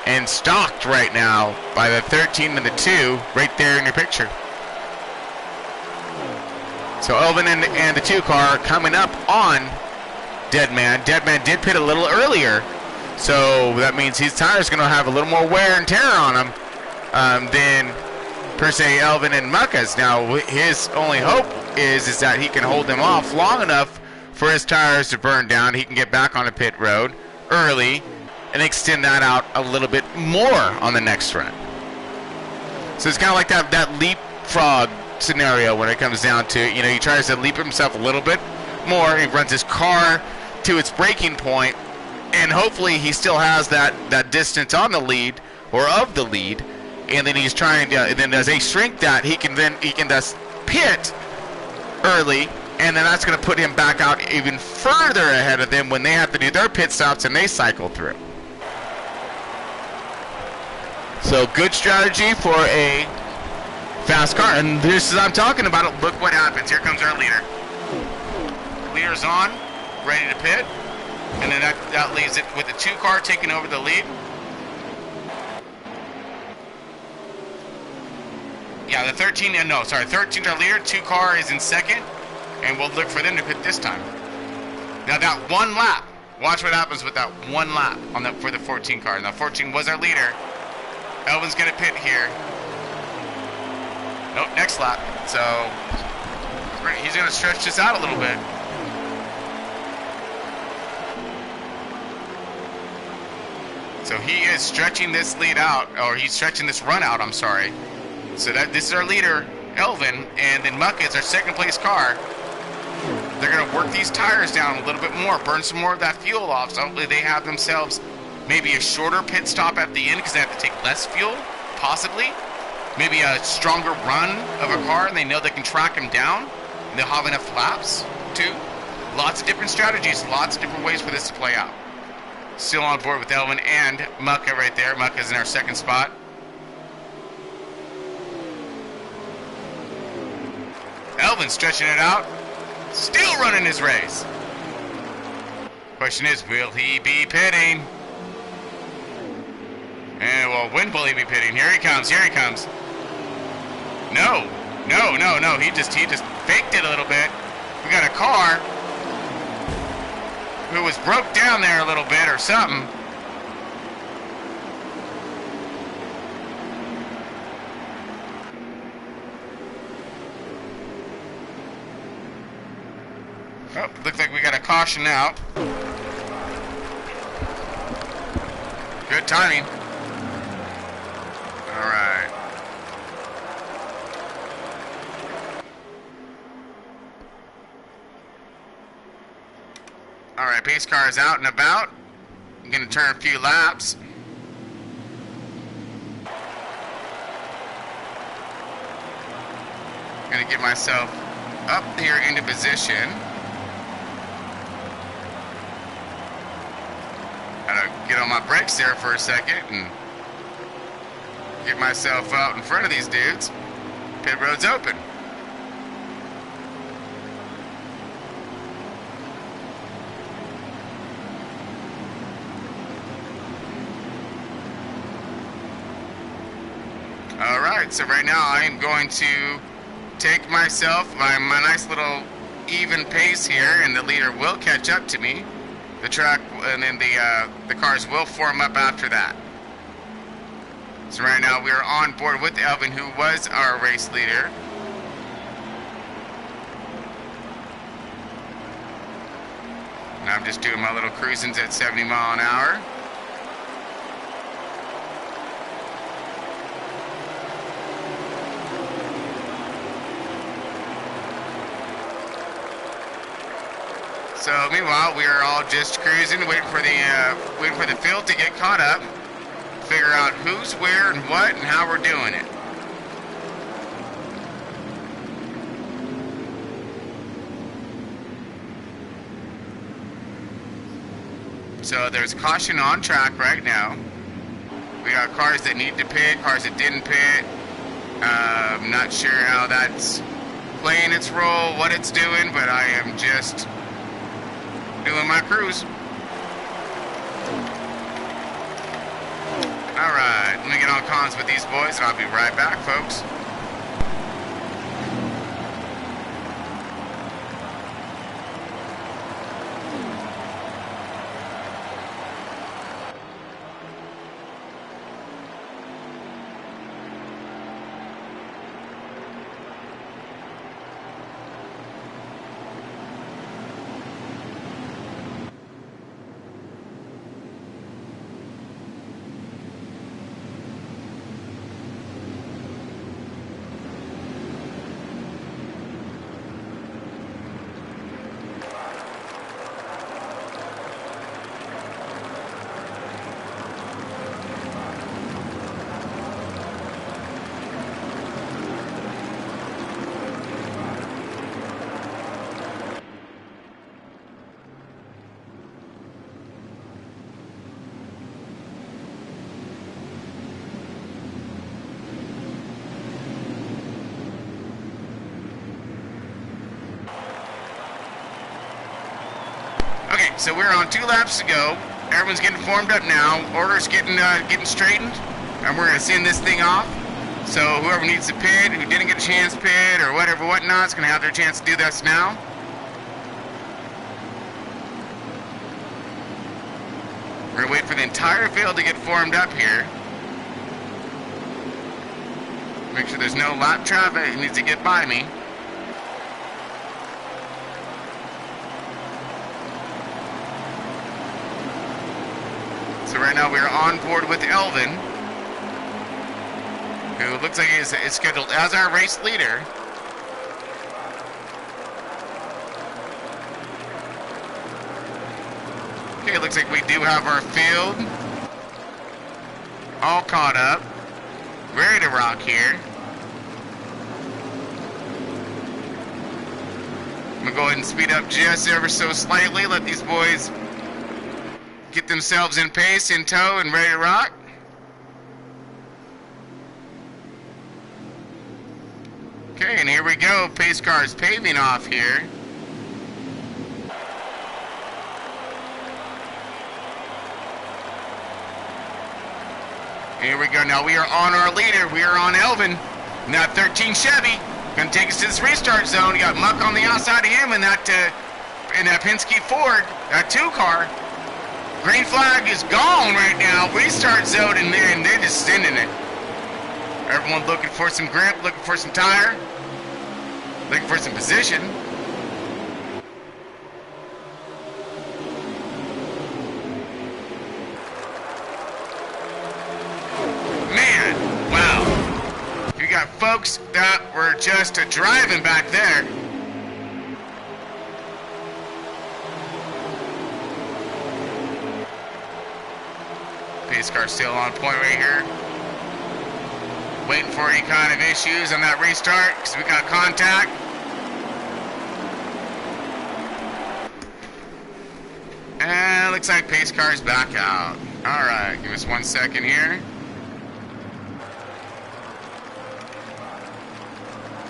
and stalked right now by the 13 and the 2 right there in your picture. So Elvin and the 2 car coming up on Deadman. Deadman did pit a little earlier, so that means his tire's going to have a little more wear and tear on him than per se Elvin and Mucka's. Now his only hope is that he can hold them off long enough for his tires to burn down. He can get back on the pit road early and extend that out a little bit more on the next run. So it's kind of like that leapfrog scenario when it comes down to, you know, he tries to leap himself a little bit more. He runs his car to its breaking point, and hopefully he still has that distance on the lead or of the lead, and then he's trying to, and then as they shrink that, he can thus pit early, and then that's going to put him back out even further ahead of them when they have to do their pit stops and they cycle through. So good strategy for a fast car, and this is I'm talking about it. Look what happens. Here comes our leader. Leader's on, ready to pit, and then that leaves it with the 2 car taking over the lead. Yeah, the 13, no, sorry, 13's our leader, 2 car is in second, and we'll look for them to pit this time. Now that one lap, watch what happens with that one lap on for the 14 car. Now 14 was our leader. Elvin's gonna pit here. Nope, next lap. So he's gonna stretch this out a little bit. So he is stretching this lead out, or he's stretching this run out, I'm sorry. So this is our leader, Elvin, and then Mucka is our second place car. They're gonna work these tires down a little bit more, burn some more of that fuel off, so hopefully they have themselves maybe a shorter pit stop at the end because they have to take less fuel, possibly. Maybe a stronger run of a car, and they know they can track him down, and they'll have enough laps, too. Lots of different strategies, lots of different ways for this to play out. Still on board with Elvin and Mucka right there. Mucka's in our second spot. Elvin stretching it out, still running his race. Question is, will he be pitting? And well, when will he be pitting? Here he comes, here he comes. No, he just faked it a little bit. We got a car who was broke down there a little bit or something. Oh, looks like we got a caution out. Good timing. All right. All right, pace car is out and about. I'm gonna turn a few laps. Gonna get myself up here into position. Gotta get on my brakes there for a second and get myself out in front of these dudes. Pit road's open. Alright, so right now I am going to take myself my nice little even pace here, and the leader will catch up to me. The track and then the cars will form up after that. So right now we are on board with Elvin, who was our race leader. And I'm just doing my little cruisings at 70 mile an hour. So meanwhile, we are all just cruising, waiting for the field to get caught up, figure out who's where and what and how we're doing it. So there's caution on track right now. We got cars that need to pit, cars that didn't pit. I'm not sure how that's playing its role, what it's doing, but I am just doing my cruise. Alright, let me get on comms with these boys and I'll be right back, folks. So we're on 2 laps to go. Everyone's getting formed up now. Order's getting straightened, and we're gonna send this thing off. So whoever needs to pit, who didn't get a chance to pit or whatever, whatnot, is gonna have their chance to do this now. We're gonna wait for the entire field to get formed up here. Make sure there's no lap traffic that needs to get by me. So right now we are on board with Elvin, who looks like he is scheduled as our race leader. Okay, it looks like we do have our field all caught up, ready to rock here. I'm gonna go ahead and speed up just ever so slightly, let these boys get themselves in pace, in tow, and ready to rock. Okay, and here we go. Pace cars paving off here. Here we go. Now we are on our leader. We are on Elvin. And that 13 Chevy gonna take us to this restart zone. You got Muck on the outside of him, and that Penske Ford, that 2 car. Green flag is gone right now. Restart zone in there, and they're just sending it. Everyone looking for some grip, looking for some tire, looking for some position. Man, wow. You got folks that were just driving back there. Pace car still on point right here. Waiting for any kind of issues on that restart because we got contact. And looks like pace car's back out. Alright, give us 1 second here.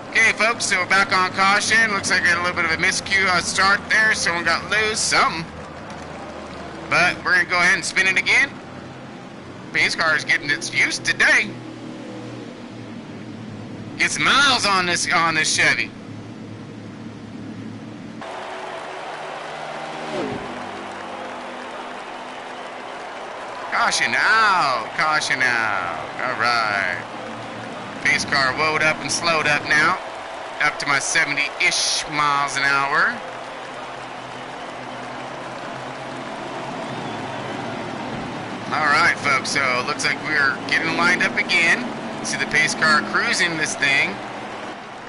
Okay, folks, so we're back on caution. Looks like we had a little bit of a miscue on start there. Someone got loose, something. But we're going to go ahead and spin it again. Pace car is getting its use today. Get gets miles on this Chevy. Caution out, caution out. All right. Pace car woed up and slowed up now. Up to my 70-ish miles an hour. All right, folks, so it looks like we're getting lined up again. See the pace car cruising this thing.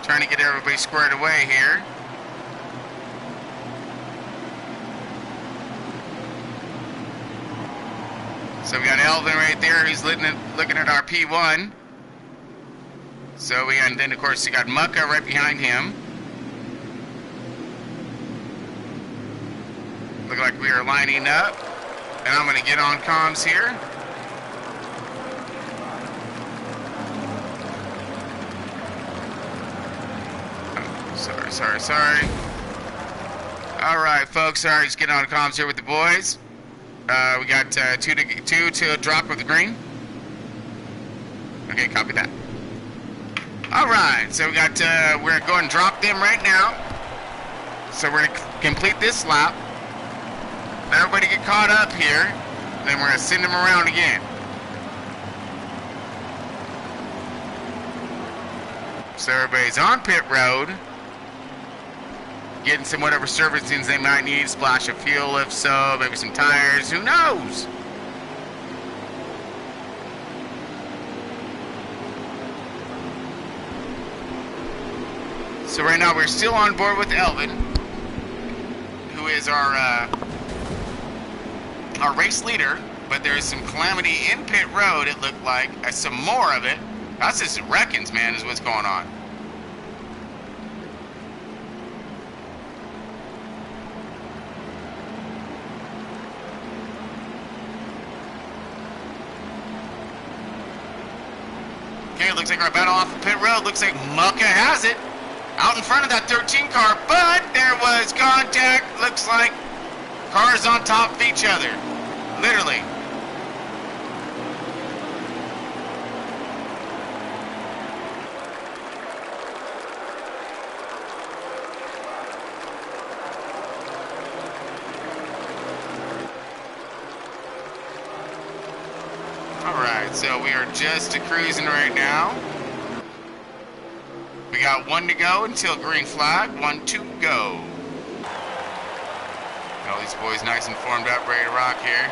Trying to get everybody squared away here. So we got Elvin right there, he's looking at our P1. So and then of course we got Mucka right behind him. Look like we are lining up. And I'm going to get on comms here. Oh, sorry. All right, folks. All right, just getting on comms here with the boys. We got two to drop with the green. Okay, copy that. All right, so we got we're going to drop them right now. So we're going to complete this lap. Everybody get caught up here, then we're going to send them around again. So everybody's on pit road, getting some whatever servicings they might need, splash of fuel if so, maybe some tires, who knows? So right now we're still on board with Elvin, who is our race leader, but there's some calamity in pit road, it looked like. Some more of it. That's just wreckings, man, is what's going on. Okay, it looks like our battle off of pit road. Looks like Mucka has it. Out in front of that 13 car, but there was contact. Looks like cars on top of each other. Literally. Alright, so we are just cruising right now. We got 1 to go until green flag. 1 to go. All these boys nice and formed up, ready to rock here.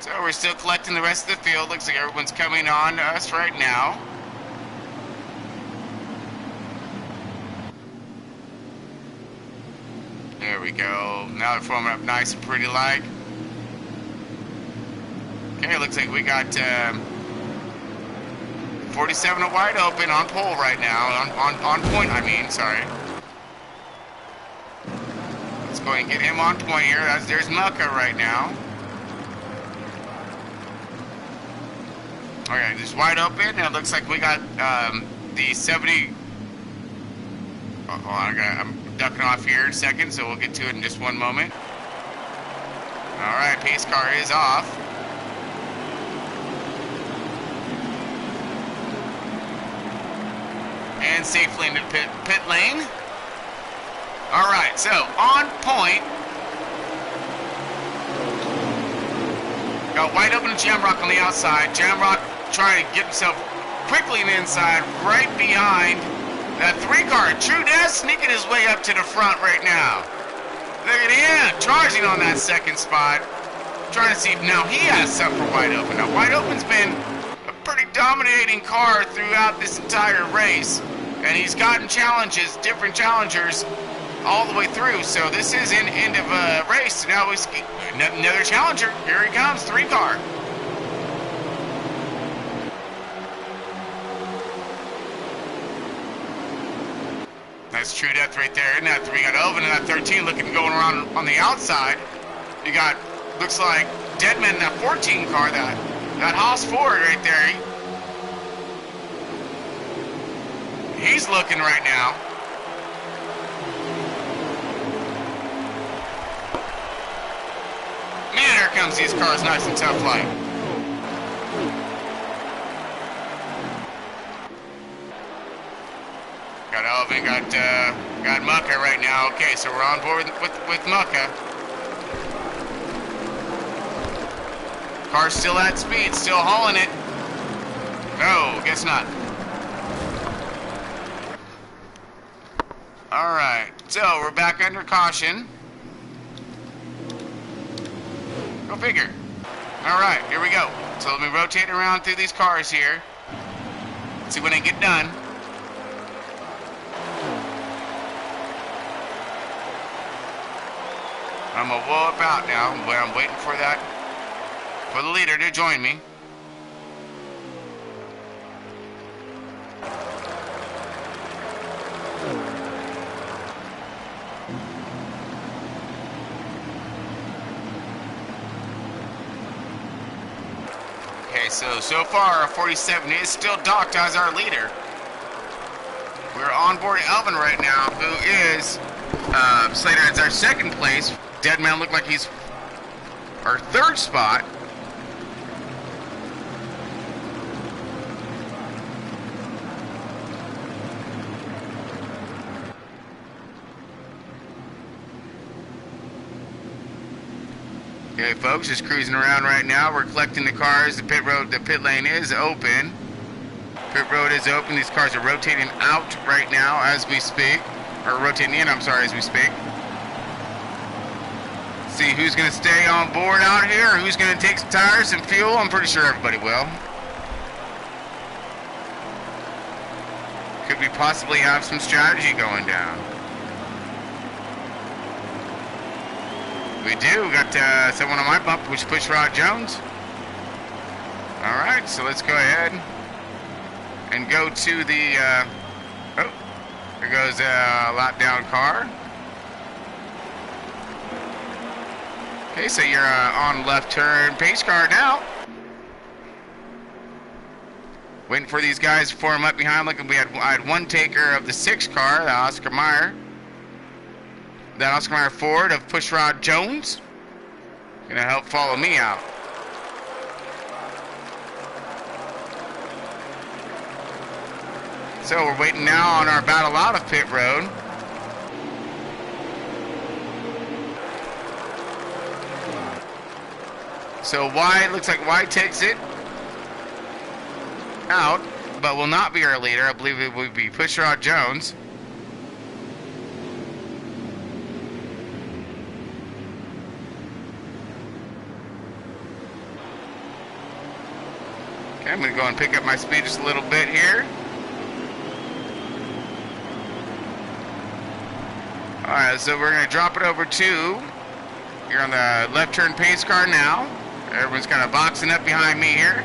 So we're still collecting the rest of the field. Looks like everyone's coming on to us right now. There we go. Now they're forming up nice and pretty like. Okay, looks like we got 47 at wide open on pole right now. On point, I mean, sorry. Let's go ahead and get him on point here. There's Mucka right now. Okay, just wide open. And it looks like we got the 70. Hold on, I'm ducking off here in a second, so we'll get to it in just one moment. Alright, pace car is off. And safely into pit lane. Alright, so on point. Got wide open to Jamrock on the outside. Jamrock trying to get himself quickly in the inside, right behind that 3-car. True Death sneaking his way up to the front right now. Look at him, charging on that second spot. Trying to see if now he has something for Wide Open. Now, Wide Open's been a pretty dominating car throughout this entire race. And he's gotten challenges, different challengers, all the way through. So this is an end of a race. Now he's another challenger. Here he comes, 3-car. That's True Death right there. And that 3 got Elvin and that 13 looking going around on the outside. You got, looks like Deadman in that 14 car, that Haas Ford right there. He's looking right now. Man, here comes these cars, nice and tough like. Got Elvin, got Mucka right now. Okay, so we're on board with Mucka. Car's still at speed, still hauling it. No, guess not. Alright, so we're back under caution. Go figure. Alright, here we go. So let me rotate around through these cars here. See when they get done. I'm gonna whip out now, but I'm waiting for the leader to join me. Okay, so far our 47 is still docked as our leader. We're on board Elvin right now, who is Slater. It's our second place. Deadman looked like he's our third spot. Okay, folks, just cruising around right now. We're collecting the cars. The pit lane is open. Pit road is open. These cars are rotating out right now as we speak. Or rotating in, I'm sorry, as we speak. See who's going to stay on board out here, or who's going to take some tires and fuel. I'm pretty sure everybody will. Could we possibly have some strategy going down? We do. We got someone on my bump, which is Pushrod Jones. Alright, so let's go ahead and go to the, oh, there goes a lap down car. Okay, so you're on left turn pace car now. Waiting for these guys to form up behind. Look, I had one taker of the 6 car, the Oscar Mayer. That Oscar Mayer Ford of Pushrod Jones. Gonna help follow me out. So we're waiting now on our battle out of pit road. So White, looks like White takes it out, but will not be our leader. I believe it would be Pushrod Jones. Okay, I'm going to go and pick up my speed just a little bit here. Alright, so we're going to drop it over to, you're on the left turn pace car now. Everyone's kind of boxing up behind me here.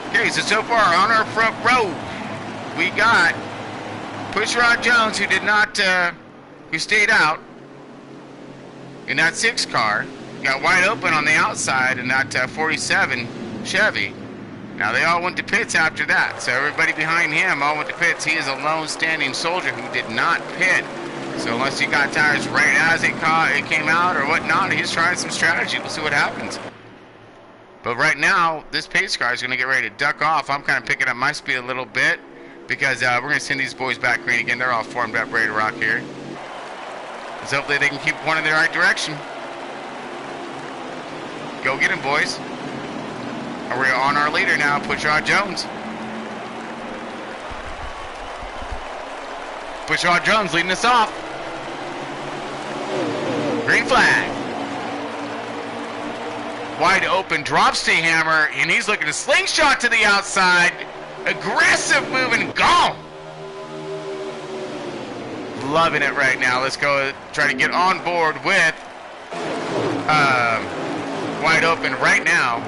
Okay, so far on our front row, we got Pushrod Jones, who did not, who stayed out in that 6 car. Got wide open on the outside in that 47 Chevy. Now they all went to pits after that, so everybody behind him all went to pits. He is a lone standing soldier who did not pit. So unless he got tires right as it came out or whatnot, he's trying some strategy. We'll see what happens. But right now, this pace car is going to get ready to duck off. I'm kind of picking up my speed a little bit because we're going to send these boys back green again. They're all formed up, ready to rock here. So hopefully they can keep one in the right direction. Go get him, boys. And we're on our leader now, Pushrod Jones. Pushrod Jones leading us off. Green flag. Wide open, drops to hammer, and he's looking to slingshot to the outside. Aggressive move and gone. Loving it right now. Let's go try to get on board with wide open right now.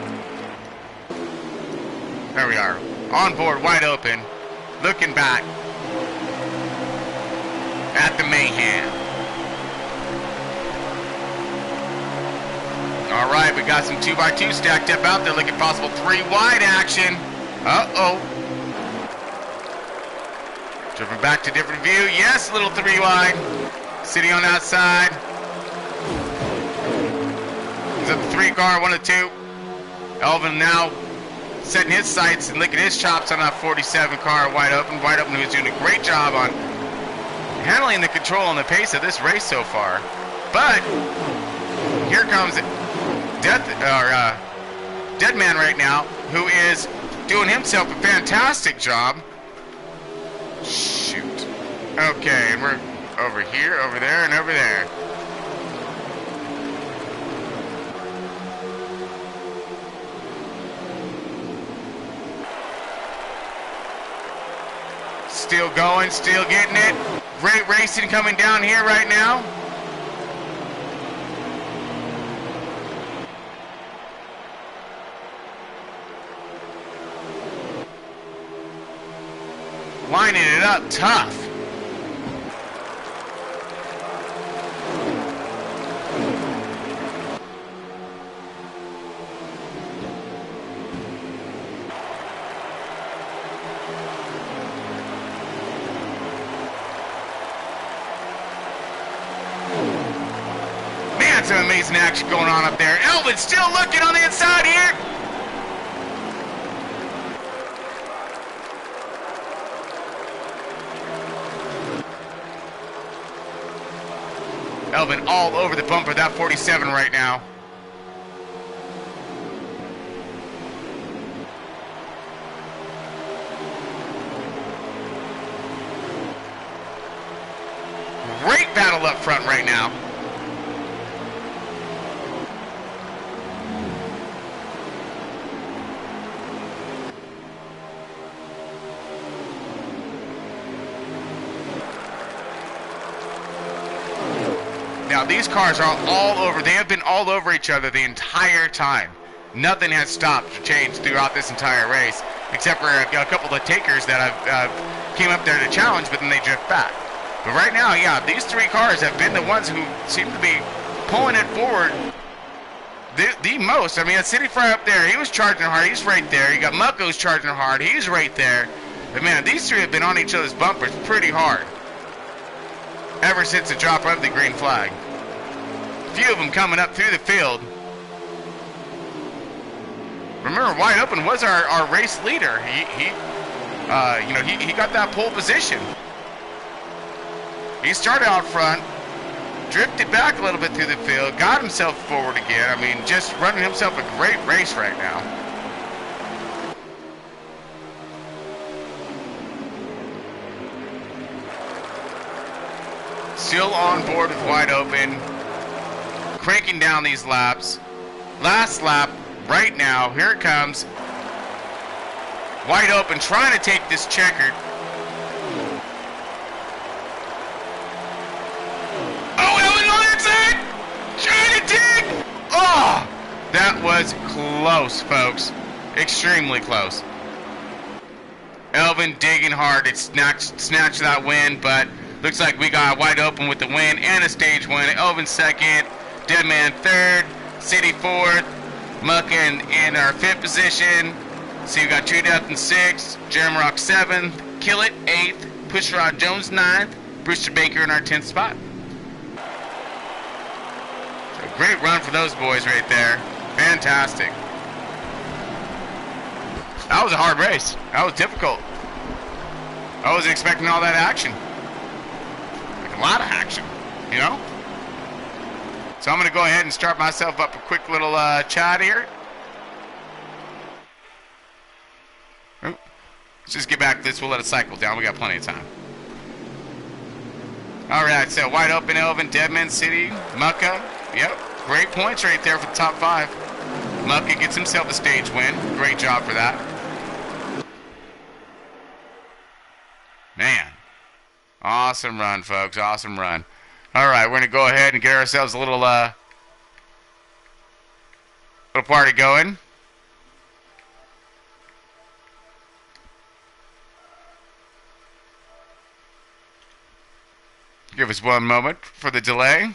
There we are. On board, wide open. Looking back. at the Mayhem. All right, we got some 2x2 stacked up out there. Looking possible 3 wide action. Uh-oh. Driven back to different view. Yes, little 3 wide. City on outside. He's up the 3 car, 1 of 2. Elvin now setting his sights and licking his chops on that 47 car, wide open. Wide open, who's doing a great job on handling the control and the pace of this race so far. But here comes Dead Man right now, who is doing himself a fantastic job. Shoot. Okay, and we're over here, over there, and over there. Still going, still getting it. Great racing coming down here right now. Lining it up tough. Man, some amazing action going on up there. Elvin still looking on the inside here. Elvin all over the bumper, that 47 right now. Great battle up front right now. Now these cars are all over. They have been all over each other the entire time. Nothing has stopped or changed throughout this entire race, except for a couple of takers that have came up there to challenge, but then they drift back. But right now, yeah, these 3 cars have been the ones who seem to be pulling it forward the most. I mean, City Fry up there, he was charging hard. He's right there. You got Mucko's charging hard. He's right there. But man, these 3 have been on each other's bumpers pretty hard ever since the drop of the green flag. A few of them coming up through the field. Remember, Wide Open was our race leader. He got that pole position. He started out front, drifted back a little bit through the field, got himself forward again. I mean, just running himself a great race right now. Still on board with Wide Open, cranking down these laps. Last lap right now, here it comes. Wide Open trying to take this checkered. Oh, Elvin on the inside! Trying to dig! Oh! That was close, folks. Extremely close. Elvin digging hard. It snatched that win, but looks like we got Wide Open with the win and a stage win. Elvin second, Deadman third, City fourth, Muck in our fifth position. So you got True Death in sixth, Jamrock seventh, Kill It eighth, Pushrod Jones ninth, Brewster Baker in our 10th spot. So great run for those boys right there. Fantastic. That was a hard race. That was difficult. I wasn't expecting all that action. Like a lot of action, you know? So I'm going to go ahead and start myself up a quick little chat here. Let's just get back to this. We'll let it cycle down. We got plenty of time. All right, so Wide Open, Elvin, Deadman City, Mucka. Yep, great points right there for the top 5. Mucka gets himself a stage win. Great job for that. Man, awesome run, folks. Awesome run. All right, we're going to go ahead and get ourselves a little party going. Give us one moment for the delay.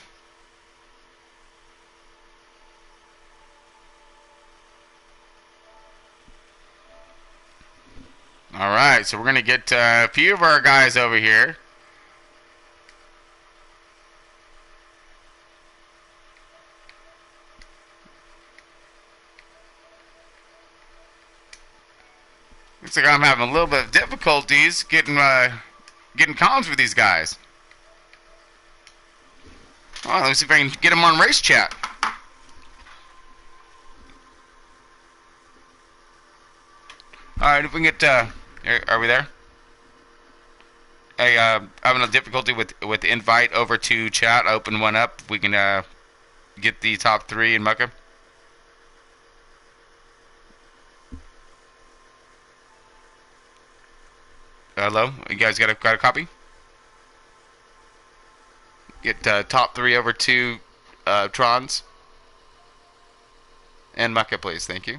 All right, so we're going to get a few of our guys over here. Looks like I'm having a little bit of difficulties getting comms with these guys. Oh, let's see if I can get them on race chat. All right, if we can get, are we there? Hey, I'm having a difficulty with the invite over to chat. I opened one up. We can get the top 3 in Mucka. Hello, you guys got a copy? Get top 3 over to Trons and Mucka, please. Thank you.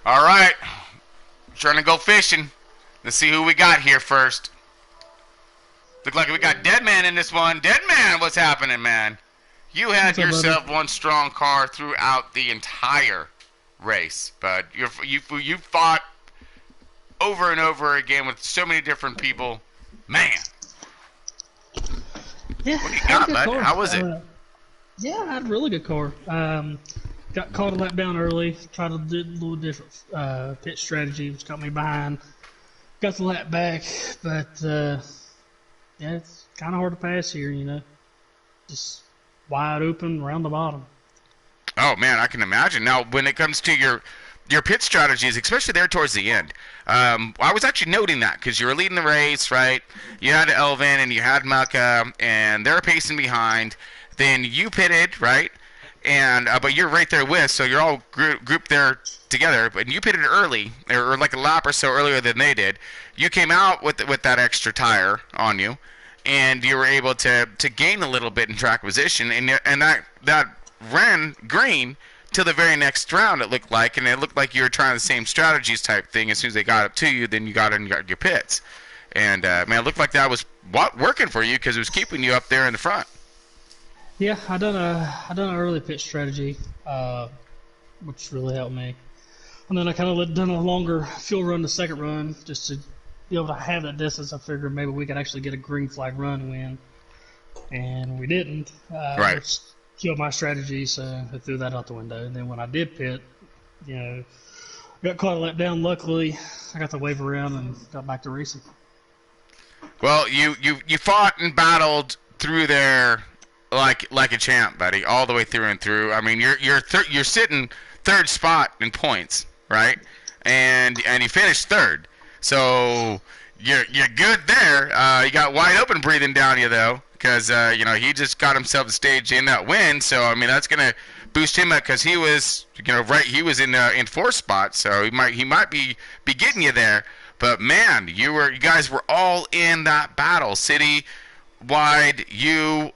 All right, trying to go fishing. Let's see who we got here first. Look like we got Deadman in this one. Deadman, what's happening, man? You had yourself one strong car throughout the entire race, but you fought over and over again with so many different people. Man. Yeah, what do you got, bud? How was it? Yeah, I had a really good car. Got caught a lap down early. Tried to do a little different pit strategy, which got me behind. Got the lap back, but yeah, it's kind of hard to pass here, you know. Just wide open around the bottom. Oh man, I can imagine. Now, when it comes to your pit strategies, especially there towards the end, I was actually noting that because you were leading the race, right? You had Elvin and you had Mucka, and they're pacing behind. Then you pitted, right? And but you're right there with, so you're all grouped there together. But you pitted early, or like a lap or so earlier than they did. You came out with that extra tire on you, and you were able to gain a little bit in track position, and that ran green till the very next round. It looked like, and it looked like you were trying the same strategies type thing. As soon as they got up to you, then you got in and got your pits, and man, it looked like that was working for you because it was keeping you up there in the front. Yeah, I done an early pit strategy, which really helped me. And then I kind of done a longer fuel run the second run just to be able to have that distance. I figured maybe we could actually get a green flag run win, and we didn't. Right. Which killed my strategy, so I threw that out the window. And then when I did pit, you know, got caught a lap down. Luckily, I got to wave around and got back to racing. Well, you fought and battled through there like a champ, buddy, all the way through and through. I mean, you're sitting third spot in points, right? And you finished third, so you're good there. You got wide open breathing down you though, because you know, he just got himself a stage in that win. So I mean, that's gonna boost him up because he was, you know, right. He was in fourth spot, so he might be getting you there. But man, you guys were all in that battle, city wide. You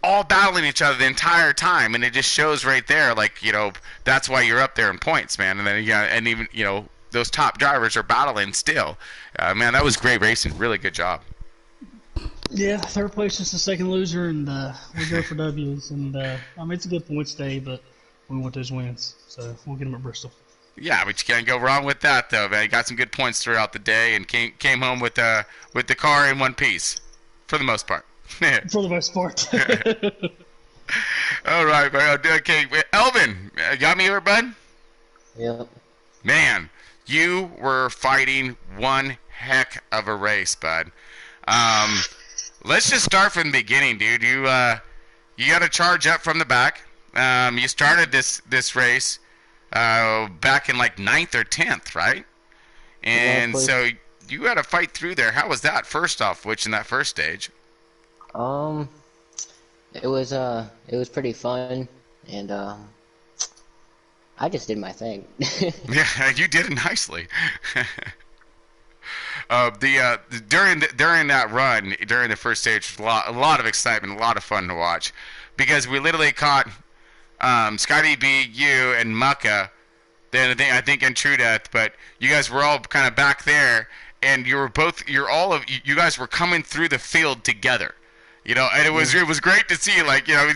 all battling each other the entire time, and it just shows right there, like, you know, that's why you're up there in points, man. And then and even, you know, those top drivers are battling still. Man, that was great racing. Really good job. Yeah, third place is the second loser, and we go for W's. And I mean, it's a good points day, but we want those wins, so we'll get them at Bristol. Yeah, but you can't go wrong with that, though, man. You got some good points throughout the day, and came home with the car in one piece, for the most part. For the most part. All right, man. Okay, Elvin, got me here, bud? Yep. Man, you were fighting one heck of a race, bud. Let's just start from the beginning, dude. You got to charge up from the back. You started this race back in like 9th or 10th, right? And so you had to fight through there. How was that? First off, which in that first stage? It was pretty fun, and I just did my thing. Yeah, you did it nicely. During that run, during the first stage, a lot of excitement, a lot of fun to watch, because we literally caught Scotty B, you, and Mucka than I think in True Death. But you guys were all kind of back there, and you guys were coming through the field together. And it was great to see,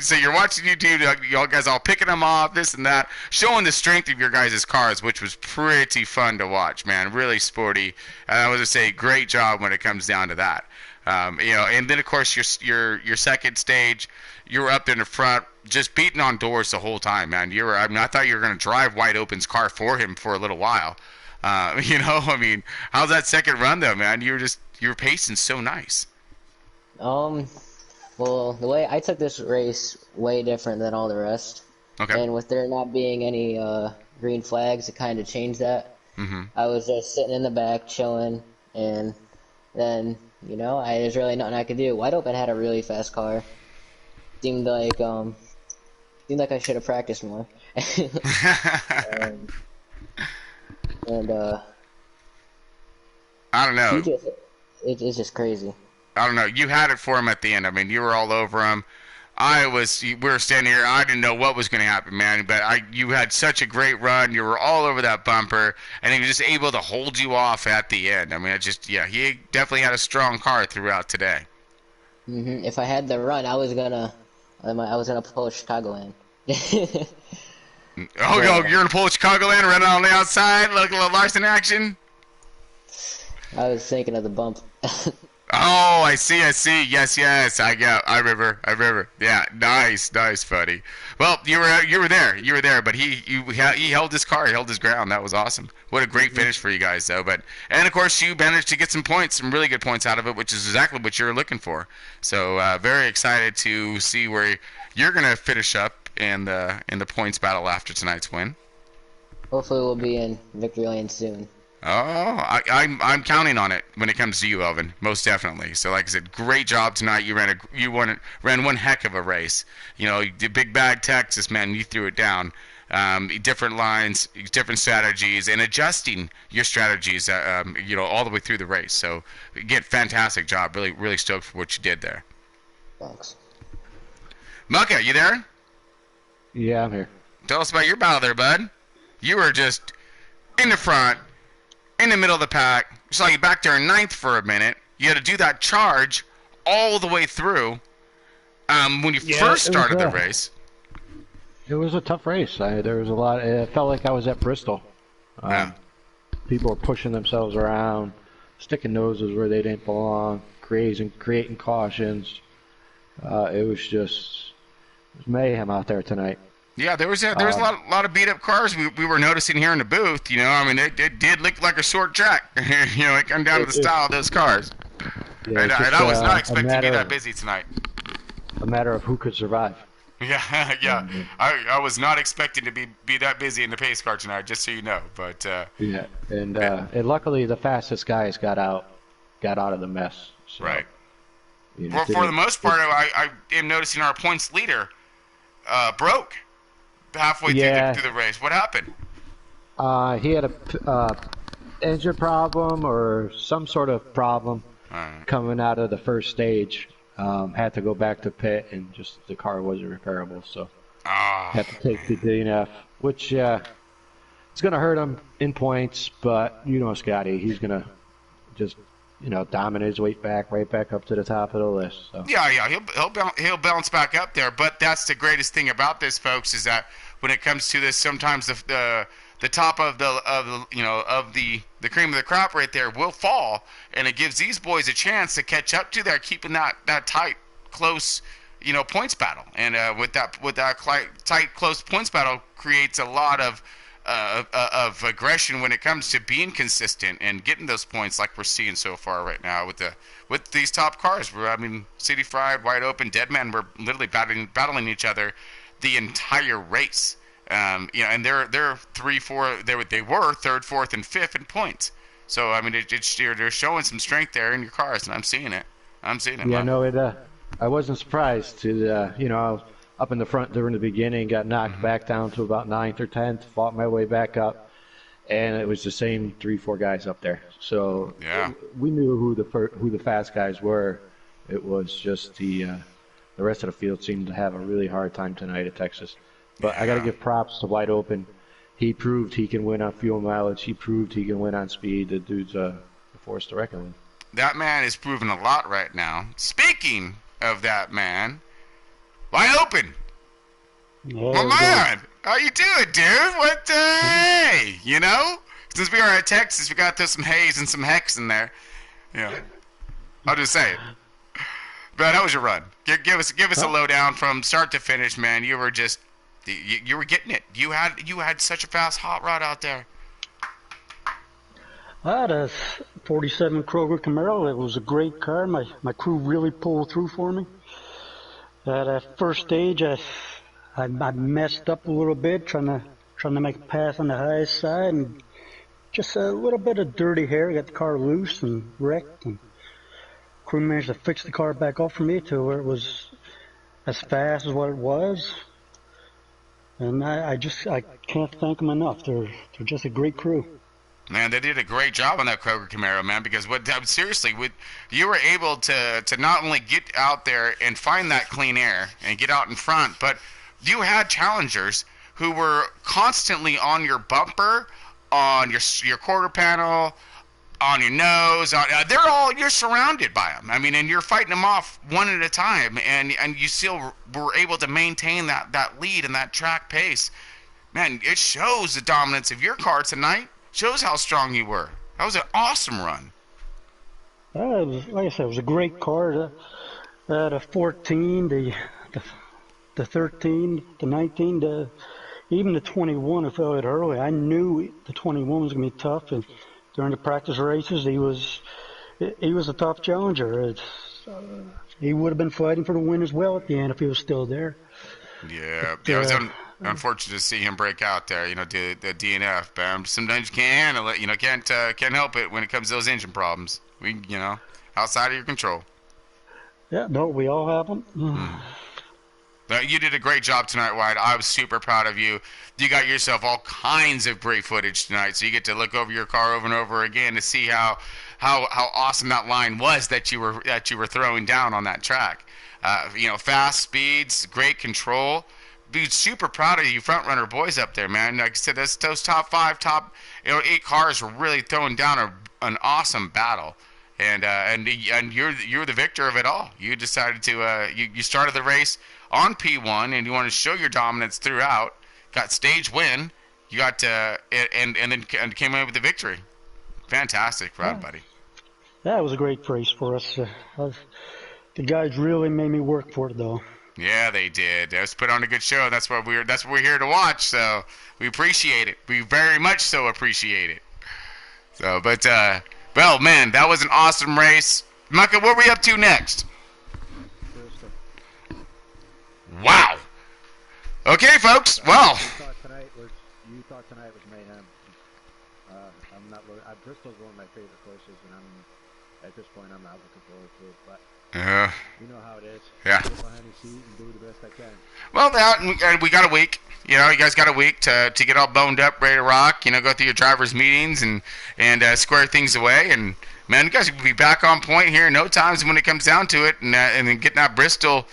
so you're watching YouTube, y'all guys all picking them off, this and that, showing the strength of your guys' cars, which was pretty fun to watch, man. Really sporty. And I was gonna say, great job when it comes down to that. And then of course your second stage, you were up there in the front, just beating on doors the whole time, man. I thought you were gonna drive White Open's car for him for a little while. How's that second run though, man? You were pacing so nice. Well, the way I took this race way different than all the rest. Okay. And with there not being any green flags, it kind of changed that. Mm-hmm. I was just sitting in the back chilling, and then there's really nothing I could do. White Open had a really fast car. Seemed like I should have practiced more. and I don't know. It's just crazy. I don't know. You had it for him at the end. You were all over him. We were standing here. I didn't know what was going to happen, man. But you had such a great run. You were all over that bumper, and he was just able to hold you off at the end. He definitely had a strong car throughout today. Mm-hmm. If I had the run, I was gonna pull a Chicagoland. You're gonna pull a Chicagoland, run on the outside, look a little Larson action. I was thinking of the bump. Oh, I see. Yes. I remember. Yeah, nice, buddy. Well, you were there, but he held his car, he held his ground. That was awesome. What a great finish for you guys, though. And of course, you managed to get some really good points out of it, which is exactly what you're looking for. So, very excited to see where you're gonna finish up in the points battle after tonight's win. Hopefully, we'll be in victory lane soon. Oh, I'm counting on it when it comes to you, Elvin. Most definitely. So, like I said, great job tonight. You ran one heck of a race. The Big Bad Texas, man. You threw it down. Different lines, different strategies, and adjusting your strategies. All the way through the race. So, again, fantastic job. Really, really stoked for what you did there. Thanks. Mucka, you there? Yeah, I'm here. Tell us about your battle there, bud. You were just in the front, in the middle of the pack. Saw you back there in ninth for a minute. You had to do that charge all the way through when you first started the race. It was a tough race. There was a lot. It felt like I was at Bristol. Yeah. People were pushing themselves around, sticking noses where they didn't belong, creating cautions. It was mayhem out there tonight. Yeah, there was a lot of beat up cars we were noticing here in the booth. It did look like a short track. It come down to the style of those cars. Yeah, and I was not expecting to be that busy tonight. A matter of who could survive. Yeah. Mm-hmm. I was not expecting to be that busy in the pace car tonight, just so you know. But yeah, and luckily the fastest guys got out of the mess. So, right. For the most part, I am noticing our points leader broke halfway through the race. What happened? He had a engine problem or some sort of problem coming out of the first stage. Had to go back to pit, and just the car wasn't repairable, so had to take the DNF, which it's going to hurt him in points, but Scotty, he's going to just dominate his way right back up to the top of the list. So. Yeah, he'll bounce back up there. But that's the greatest thing about this, folks, is that when it comes to this, sometimes the top of the cream of the crop right there will fall, and it gives these boys a chance to catch up to that, keeping that tight, close, points battle. And with that tight, close points battle creates a lot of aggression when it comes to being consistent and getting those points, like we're seeing so far right now with these top cars. City Fried, Wide Open, Deadman were literally battling each other the entire race. And they're 3, 4. They were third, fourth, and fifth in points. So they're showing some strength there in your cars, and I'm seeing it. Yeah, no, I wasn't surprised to I was up in the front during the beginning, got knocked back down to about 9th or 10th, fought my way back up, and it was the same 3, 4 guys up there. So we knew who the fast guys were. It was just the rest of the field seemed to have a really hard time tonight at Texas. But I got to give props to Wide Open. he proved he can win on fuel mileage. He proved he can win on speed. The dude's a force to reckon with. That man is proving a lot right now. Speaking of that man, wide open. My man, how you doing, dude? What the hey? You know, since we are at Texas, we got to throw some haze and some hex in there. Yeah, I'll just say it. But how was your run? Give us a lowdown from start to finish, man. You were just you were getting it. You had such a fast hot rod out there. I had a 47 Kroger Camaro. It was a great car. My crew really pulled through for me. At that first stage, I messed up a little bit trying to make a pass on the highest side, and just a little bit of dirty hair got the car loose and wrecked. And crew managed to fix the car back up for me to where it was as fast as what it was. And I can't thank them enough. They're just a great crew. Man, they did a great job on that Kroger Camaro, man. Because seriously, you were able to not only get out there and find that clean air and get out in front, but you had challengers who were constantly on your bumper, on your quarter panel, on your nose. You're surrounded by them. I mean, and you're fighting them off one at a time, and you still were able to maintain that lead and that track pace. Man, it shows the dominance of your car tonight. Shows how strong you were. That was an awesome run. Like I said, it was a great car. The 14, the 13, the 19, even the 21, I felt it early. I knew the 21 was going to be tough, and during the practice races, he was a tough challenger. He would have been fighting for the win as well at the end if he was still there. Yeah, it was unfortunate to see him break out there. You know, the DNF. But sometimes you can't handle it. You know, can't help it when it comes to those engine problems. Outside of your control. Yeah, no, we all have them. But you did a great job tonight, Wyatt. I was super proud of you. You got yourself all kinds of great footage tonight, so you get to look over your car over and over again to see how awesome that line was that you were throwing down on that track. Fast speeds, great control. Be super proud of you front runner boys up there, man. Like I said, those top 8 cars were really throwing down an awesome battle. And you're the victor of it all. You decided to you started the race on P1 and you wanted to show your dominance throughout. Got stage win. You got and then came away with the victory. Fantastic, proud buddy. Yeah, it was a great race for us. The guys really made me work for it, though. Yeah, they did. Let's put on a good show. That's what we're here to watch. So we appreciate it. We very much so appreciate it. So, but well, man, that was an awesome race. Micah, what are we up to next? Wow. Okay, folks. Well. You thought tonight was mayhem. I'm not. Bristol's one of my favorite courses, and at this point I'm not looking forward to it. But you know how it is. Yeah. Get behind the seat and do the best I can. Well, we got a week. You guys got a week to get all boned up, ready to rock. Go through your driver's meetings and square things away. And man, you guys will be back on point here in no time when it comes down to it. And then getting out Bristol.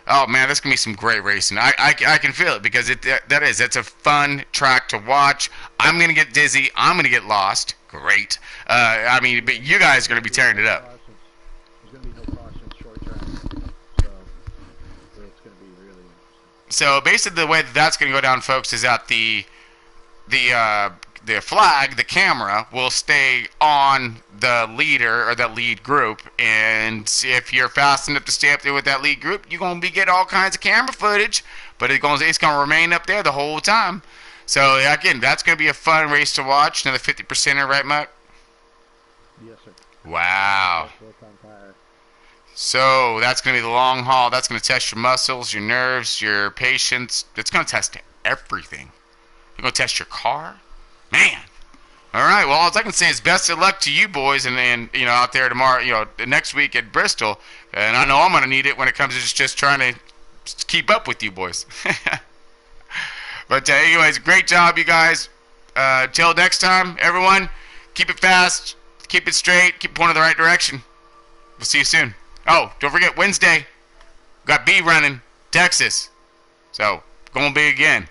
Oh man, that's gonna be some great racing. I can feel it because it's a fun track to watch. I'm gonna get dizzy. I'm gonna get lost. Great. But you guys are gonna be tearing it up. There's gonna be no caution short track, so it's gonna be really interesting. So basically, the way that's gonna go down, folks, is that the flag, the camera, will stay on the leader or the lead group, and if you're fast enough to stay up there with that lead group, you're gonna get all kinds of camera footage, but it's gonna remain up there the whole time. So again, that's gonna be a fun race to watch. Another 50%er, right, Muck? Yes, sir. Wow. So that's gonna be the long haul. That's gonna test your muscles, your nerves, your patience. It's gonna test everything. It's gonna test your car. Man. All right. Well, all I can say is best of luck to you boys, and out there tomorrow, next week at Bristol. And I know I'm gonna need it when it comes to just trying to keep up with you boys. But anyways, great job, you guys. Till next time, everyone, keep it fast, keep it straight, keep pointing in the right direction. We'll see you soon. Oh, don't forget Wednesday. Got B running, Texas. So going big again.